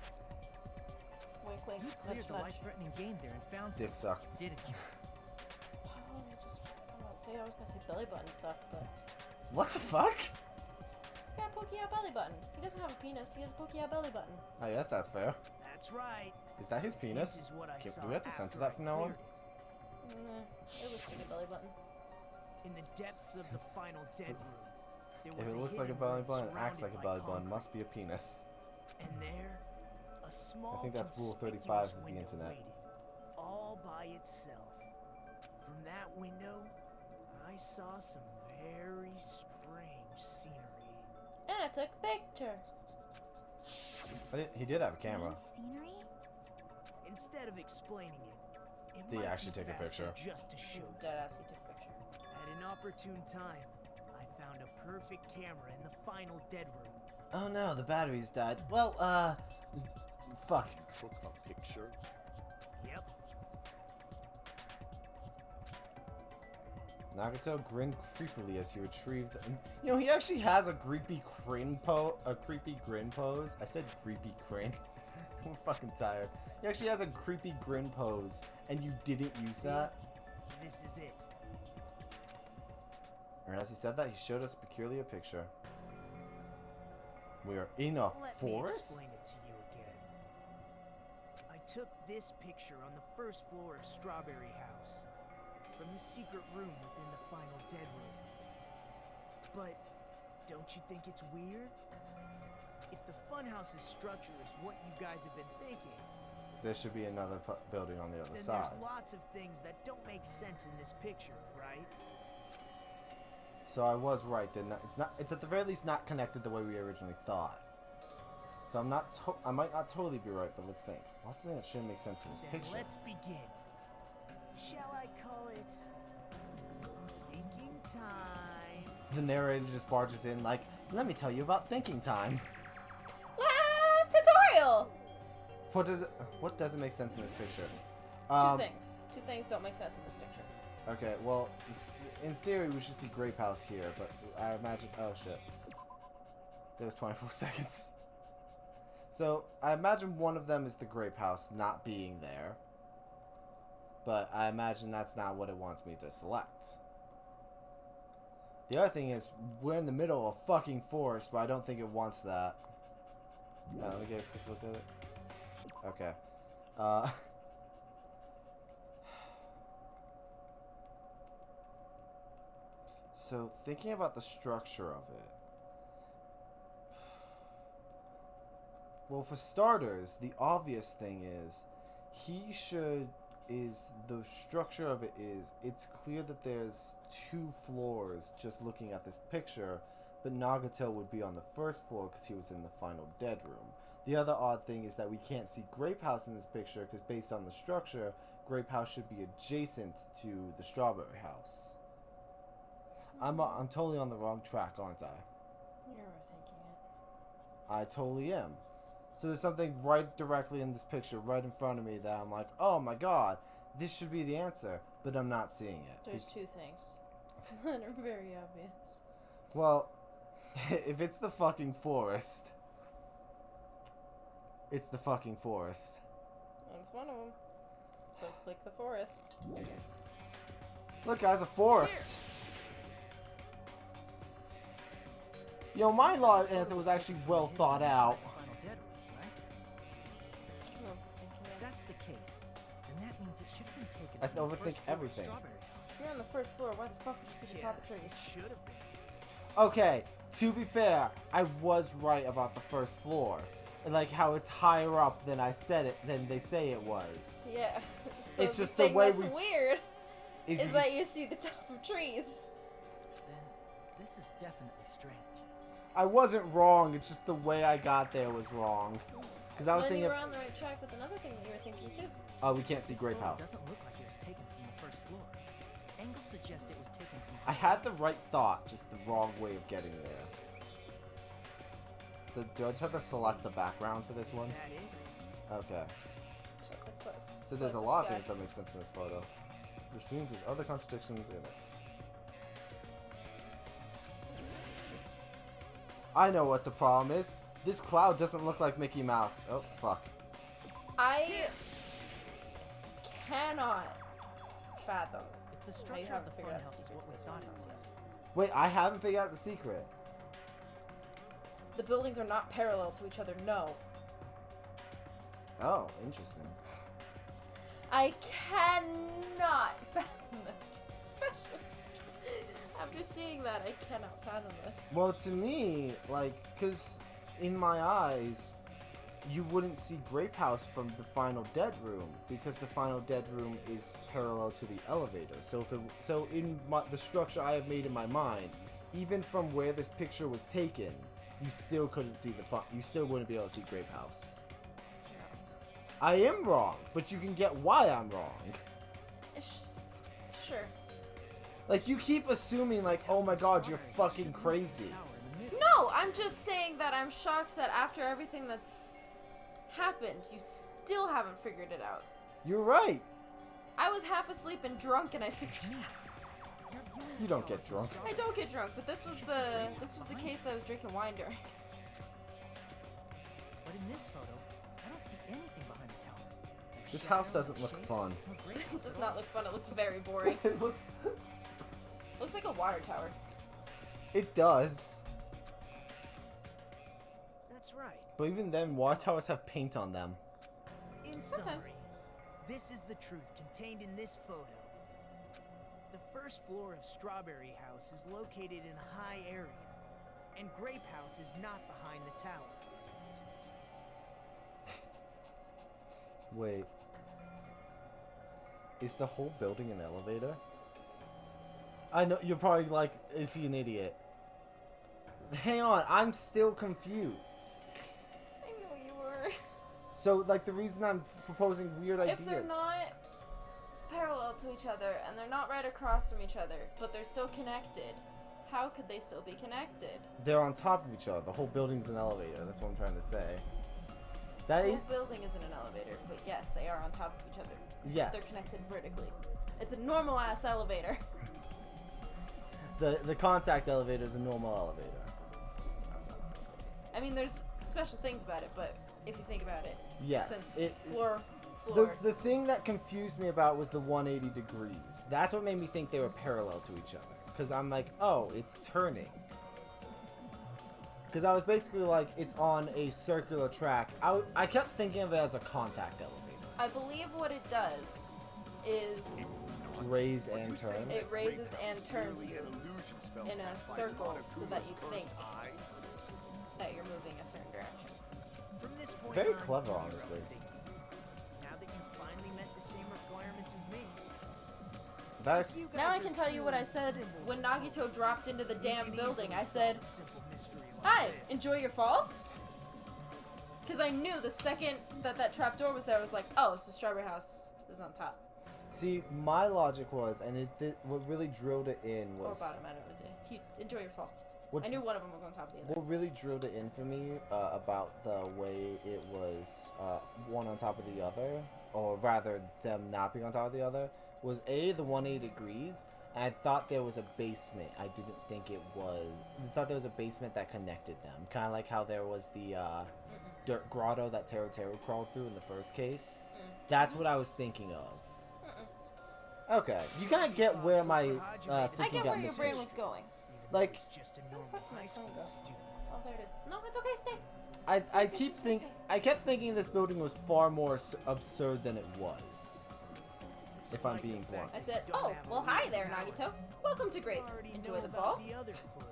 Wink, wink. You cleared the Nudge, nudge. life-threatening game there and found dick something, suck. didn't you? Oh, I just come on. Say I was gonna say belly button suck, but What the fuck? he's got a pokey out belly button. He doesn't have a penis. He has a pokey out belly button. I guess that's fair. That's right. Is that his penis? This is what I Do saw we have to censor after that I from now on? cleared it. Nah, it looks like a belly button. In the depths of the final dead room, there If was it a looks like a hidden belly room button and acts like a surrounded belly by button, concrete. must be a penis. And there, a small, I think that's rule 35 conspicuous of the window internet. waited, all by itself. From that window, I saw some very strange scenery. And I took a picture. He did have a camera. Scenery? Instead of explaining it, Did he might actually be take a faster picture? just to show you. Deadass, he took a picture. At an opportune time, I found a perfect camera in the final dead room. Oh no, the batteries died. Well, fuck. Took a picture? Yep. Nagato grinned creepily as he retrieved the... You know, he actually has a creepy grin pose. I said creepy grin. I'm fucking tired. He actually has a creepy grin pose, and you didn't use that. This is it. And as he said that, he showed us a peculiar picture. We are in a Let me forest? explain it to you again. I took this picture on the first floor of Strawberry House, from the secret room within the final dead room. But don't you think it's weird? If the Funhouse's structure is what you guys have been thinking, There should be another building on the other then side. there's lots of things that don't make sense in this picture, right? So I was right. Then it's at the very least not connected the way we originally thought. So I'm not. I might not totally be right, but let's think. What's the thing that shouldn't make sense in this Then picture? let's begin. Shall I call it thinking time? The narrator just barges in like, "Let me tell you about thinking time." Last tutorial! What doesn't make sense in this picture? Two things. Two things don't make sense in this picture. Okay, well, in theory we should see Grape House here, but I imagine... Oh, shit. There was 24 seconds. So, I imagine one of them is the Grape House not being there. But I imagine that's not what it wants me to select. The other thing is, we're in the middle of a fucking forest, but I don't think it wants that. Let me get a quick look at it. Okay. So, thinking about the structure of it. Well, for starters, the obvious thing is, the structure of it is, it's clear that there's 2 floors just looking at this picture, but Nagato would be on the first floor because he was in the final dead room. The other odd thing is that we can't see Grape House in this picture because based on the structure, Grape House should be adjacent to the Strawberry House. I'm totally on the wrong track, aren't I? You're overthinking it. I totally am. So there's something right directly in this picture, right in front of me, that I'm like, oh my god, this should be the answer, but I'm not seeing it. There's 2 things that are very obvious. Well, if it's the fucking forest, it's the fucking forest. That's one of them. So click the forest. Look, guys, a forest. Yo, my answer was actually well thought out. Final dead room, right? You're overthinking If it. that's the case, then that means it should have been taken I from the overthink first floor of everything. Strawberry House. You're on the first floor. Why the fuck would you see the top of it trees? should have been. Okay, to be fair, I was right about the first floor. Like how it's higher up than than they say it was. Yeah. So It's just the the thing way that's we- weird is you that can you see the top of trees. Then this is definitely strange. I wasn't wrong, it's just the way I got there was wrong. Because I was Then thinking, you were on the right track with another thing that you were thinking too. oh, we can't see This Grape photo House. doesn't look like it was taken from the first floor. Angles suggest it was taken from. I had the right thought, just the wrong way of getting there. So do I just have to select the background for this Is one? that it? Okay. Check the close. So there's a Select lot of this things that make sense in this photo. Which means there's other contradictions in it. I know what the problem is. This cloud doesn't look like Mickey Mouse. Oh, fuck. I cannot fathom If the how structure you of haven't the figured out the funhouse is secret what to we this thought it funhouse was, yet. Wait, I haven't figured out the secret. The buildings are not parallel to each other, no. Oh, interesting. I cannot fathom this, especially after seeing that. I cannot fathom this. Well, to me, like, because in my eyes, you wouldn't see Grape House from the final dead room because the final dead room is parallel to the elevator. So, in the structure I have made in my mind, even from where this picture was taken, you still couldn't see you still wouldn't be able to see Grape House. I am wrong, but you can get why I'm wrong. Sure. Like, you keep assuming, like, oh my god, you're fucking crazy. No, I'm just saying that I'm shocked that after everything that's happened, you still haven't figured it out. You're right. I was half asleep and drunk and I figured it out. You don't get drunk. I don't get drunk, but this was the case that I was drinking wine during. But in this photo, I don't see anything behind the tower. This house doesn't look fun. It does not look fun. It looks very boring. It looks like a water tower. It does. That's right. But even then, water towers have paint on them. In Sometimes. summary, this is the truth contained in this photo. The first floor of Strawberry House is located in a high area, and Grape House is not behind the tower. Wait. Is the whole building an elevator? I know, you're probably like, is he an idiot? Hang on, I'm still confused. I know you were. So, like, the reason I'm proposing weird ideas... If they're not parallel to each other, and they're not right across from each other, but they're still connected, how could they still be connected? They're on top of each other. The whole building's an elevator. That's what I'm trying to say. The whole building isn't an elevator, but yes, they are on top of each other. Yes. They're connected vertically. It's a normal-ass elevator. The contact elevator is a normal elevator. It's just a normal-ass elevator. I mean, there's special things about it, but if you think about it, Yes. since floor. The thing that confused me about was the 180 degrees. That's what made me think they were parallel to each other. Because I'm like, oh, it's turning. Because I was basically like, it's on a circular track. I kept thinking of it as a contact elevator. I believe what it does is Raise and turn. it raises and turns you in a circle so that you think that you're moving a certain direction. From this point Very on, clever, you're honestly. updated. Now that you finally met the same requirements as me. That's If you guys Now I are can tell you what I truly said symbols when of life, Nagito dropped into the you damn can building. easily I said, solve a simple mystery like "Hi, this. enjoy your fall." Because I knew the second that trapdoor was there, I was like, oh, so Strawberry House is on top. See, my logic was, and what really drilled it in Or was... bottom, I don't know. Enjoy your fall. what I knew one of them was on top of the other. What really drilled it in for me about the way it was one on top of the other, or rather them not being on top of the other, was A, the 180 degrees, and I thought there was a basement. I didn't think it was... I thought there was a basement that connected them. Kind of like how there was the dirt grotto that Taro crawled through in the first case. That's what I was thinking of. Okay, you kind of get where my I thinking get got where your brain was mismatched. going. Like, Just a Where the normal fuck did my high phone school go? student. Oh, there it is. No, it's okay. Stay. I kept thinking this building was far more absurd than it was. If I'm being blunt. I said, oh, well, hi there, Nagito. Welcome to Grape. Enjoy the fall. The other clue.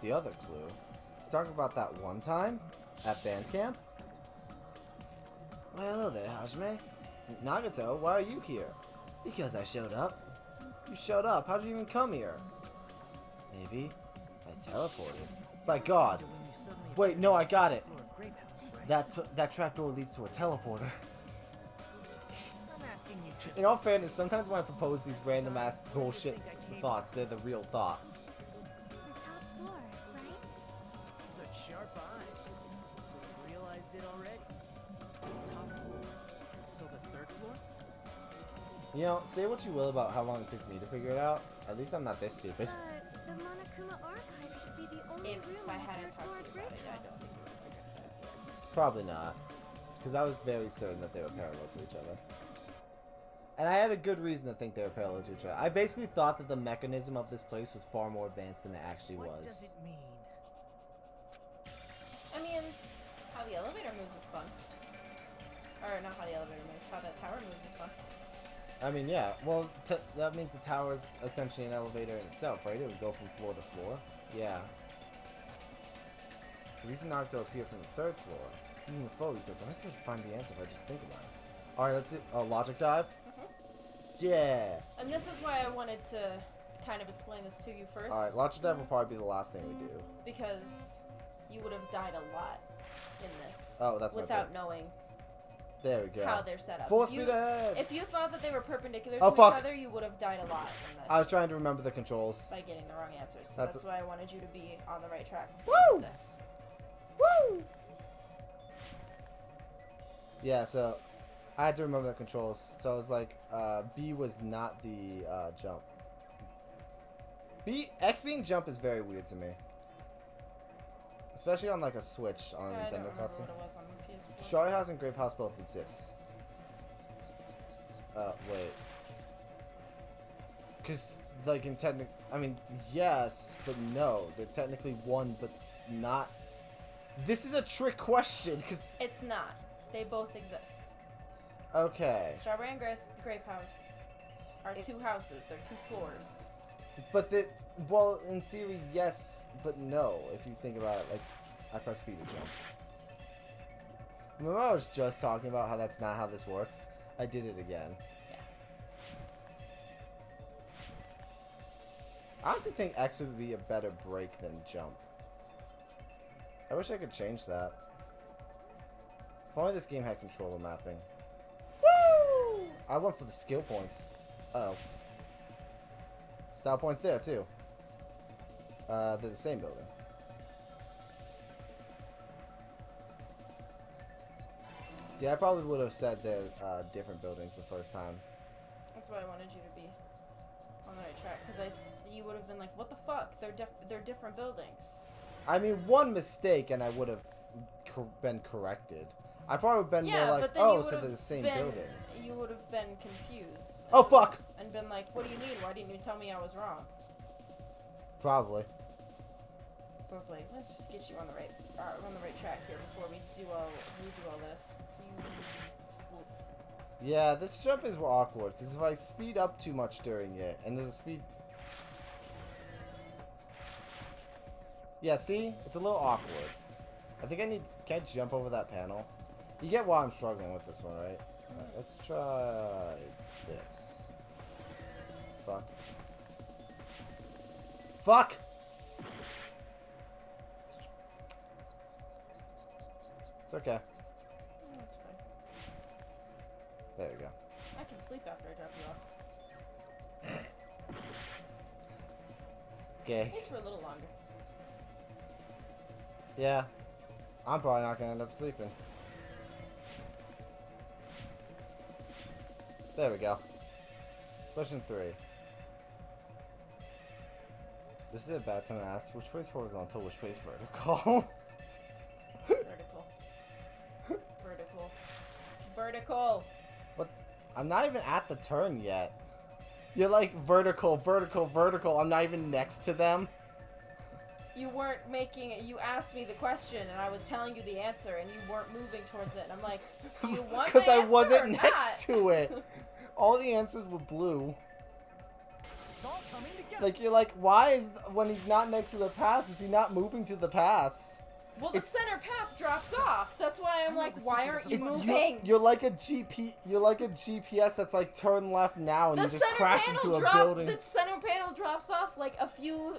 The other clue. Let's talk about that one time at band camp. Well, hello there, Hajime. Nagito, why are you here? Because I showed up. You showed up. How did you even come here? Maybe I teleported. By God. Wait, no, I got it. That trapdoor leads to a teleporter. I'm asking you just In all fairness, sometimes when I propose these random ass bullshit thoughts, they're the real thoughts. The top floor, right? such sharp eyes. So you realized it already. Top floor. So the third floor? You know, say what you will about how long it took me to figure it out. At least I'm not this stupid. The Monokuma archive If I hadn't talked to you about it, I don't think you would have figured it out. Probably not. Because I was very certain that they were parallel to each other. And I had a good reason to think they were parallel to each other. I basically thought that the mechanism of this place was far more advanced than it actually was. What does it mean? I mean, how the elevator moves is fun. Or not how the elevator moves, how that tower moves is fun. I mean, yeah. Well, that means the tower is essentially an elevator in itself, right? It would go from floor to floor. Yeah. The reason Naruto appear from the 3rd floor, using the photo took, I could find the answer if I just think about it. Alright, let's do a logic dive. Yeah. And this is why I wanted to kind of explain this to you first. Alright, logic dive will probably be the last thing we do. Because you would have died a lot in this. Oh, that's without knowing. There we go. How they're set up. Full speed ahead! If you thought that they were perpendicular to each other, you would have died a lot in this. I was trying to remember the controls. By getting the wrong answers. So that's why I wanted you to be on the right track. Woo! This. Woo! Yeah, so I had to remember the controls. So I was like, B was not the jump. X being jump is very weird to me. Especially on like a Switch on a Nintendo console. Strawberry House and Grape House both exist. Wait. Because, like, in I mean, yes, but no. They're technically one, but not. This is a trick question, because... It's not. They both exist. Okay. Strawberry and Grape House are 2 houses. They're 2 floors. But well, in theory, yes, but no, if you think about it. Like, I press B to jump. Remember I was just talking about how that's not how this works? I did it again. Yeah. I honestly think X would be a better break than jump. I wish I could change that. If only this game had controller mapping. Woo! I went for the skill points. Uh-oh. Style points there, too. They're the same building. See, I probably would have said they're different buildings the first time. That's why I wanted you to be on the right track, because you would have been like, what the fuck? They're different buildings. I mean, one mistake and I would have been corrected. I probably would have been more like, oh, so they're the same building. You would have been confused. Oh, fuck! And been like, what do you mean? Why didn't you tell me I was wrong? Probably. So I was like, let's just get you on the right track here before we do all this. Yeah, this jump is awkward because if I speed up too much during it, and there's a speed. Yeah, see, it's a little awkward. I think can I jump over that panel? You get why I'm struggling with this one, right? Alright, let's try this. Fuck. Fuck! It's okay. That's fine. There we go. I can sleep after I drop you off. Okay. At least for a little longer. Yeah. I'm probably not gonna end up sleeping. There we go. Question 3. This is a bad time to ask. Which way is horizontal? Which way is vertical? Vertical. Vertical. Vertical! What? I'm not even at the turn yet. You're like vertical, vertical, vertical. I'm not even next to them. You weren't making it. You asked me the question, and I was telling you the answer, and you weren't moving towards it. And I'm like, do you want my answer? Because I wasn't or next not? to it. All the answers were blue. It's all coming together. Like, you're like, why is, when he's not next to the paths, is he not moving to the paths? Well, the center path drops off. That's why I'm like, why aren't you moving? You're like a GPS that's like turn left now, and you just crash into a building. The center panel drops off like a few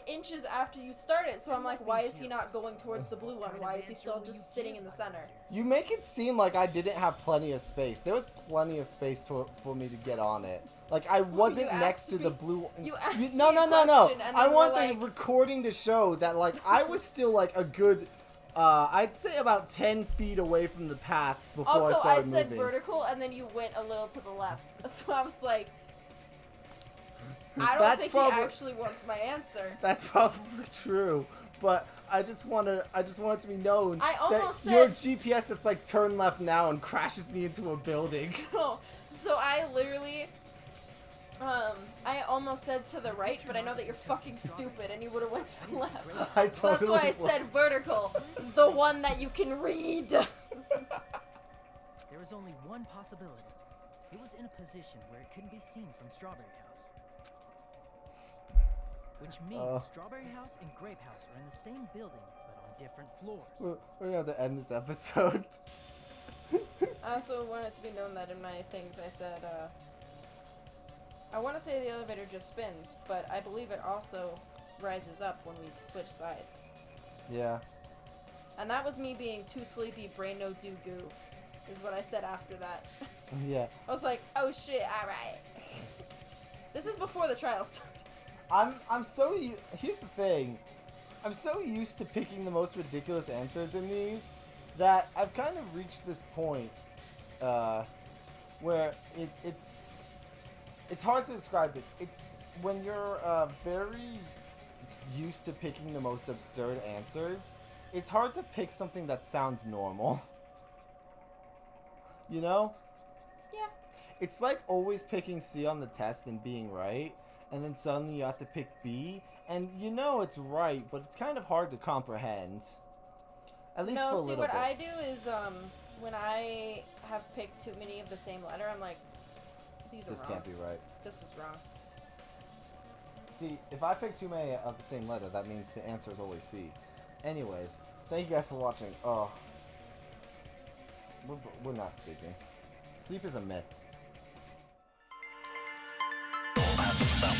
inches after you start it. So I'm like, why is he not going towards the blue one? Why is he still just sitting in the center? You make it seem like I didn't have plenty of space. There was plenty of space for me to get on it. Like, I wasn't next to the blue... You asked me No. I want the like... recording to show that, like, I was still, like, a good... I'd say about 10 feet away from the paths before I started moving. Also, I said vertical, and then you went a little to the left. So I was like... I don't think he actually wants my answer. That's probably true. but I just want it to be known I almost that your said GPS that's like turn left now and crashes me into a building. No, so I literally, I almost said to the right, but I know that you're fucking stupid and you would have went to the left. So that's why I said vertical, the one that you can read. There was only one possibility. It was in a position where it couldn't be seen from Strawberry House. Which means Strawberry House and Grape House are in the same building, but on different floors. We're gonna have to end this episode. I also want it to be known that in my things I said, I want to say the elevator just spins, but I believe it also rises up when we switch sides. Yeah. And that was me being too sleepy, brain no do goo, is what I said after that. Yeah. I was like, oh shit, alright. This is before the trial started. Here's the thing. I'm so used to picking the most ridiculous answers in these that I've kind of reached this point where it's hard to describe this. It's when you're very used to picking the most absurd answers, it's hard to pick something that sounds normal. You know? Yeah. It's like always picking C on the test and being right, and then suddenly you have to pick B, and you know it's right, but it's kind of hard to comprehend. At least for a little bit. No, see, what I do is, when I have picked too many of the same letter, I'm like, these are wrong. This can't be right. This is wrong. See, if I pick too many of the same letter, that means the answer is always C. Anyways, thank you guys for watching. Oh. We're not sleeping. Sleep is a myth. Stop.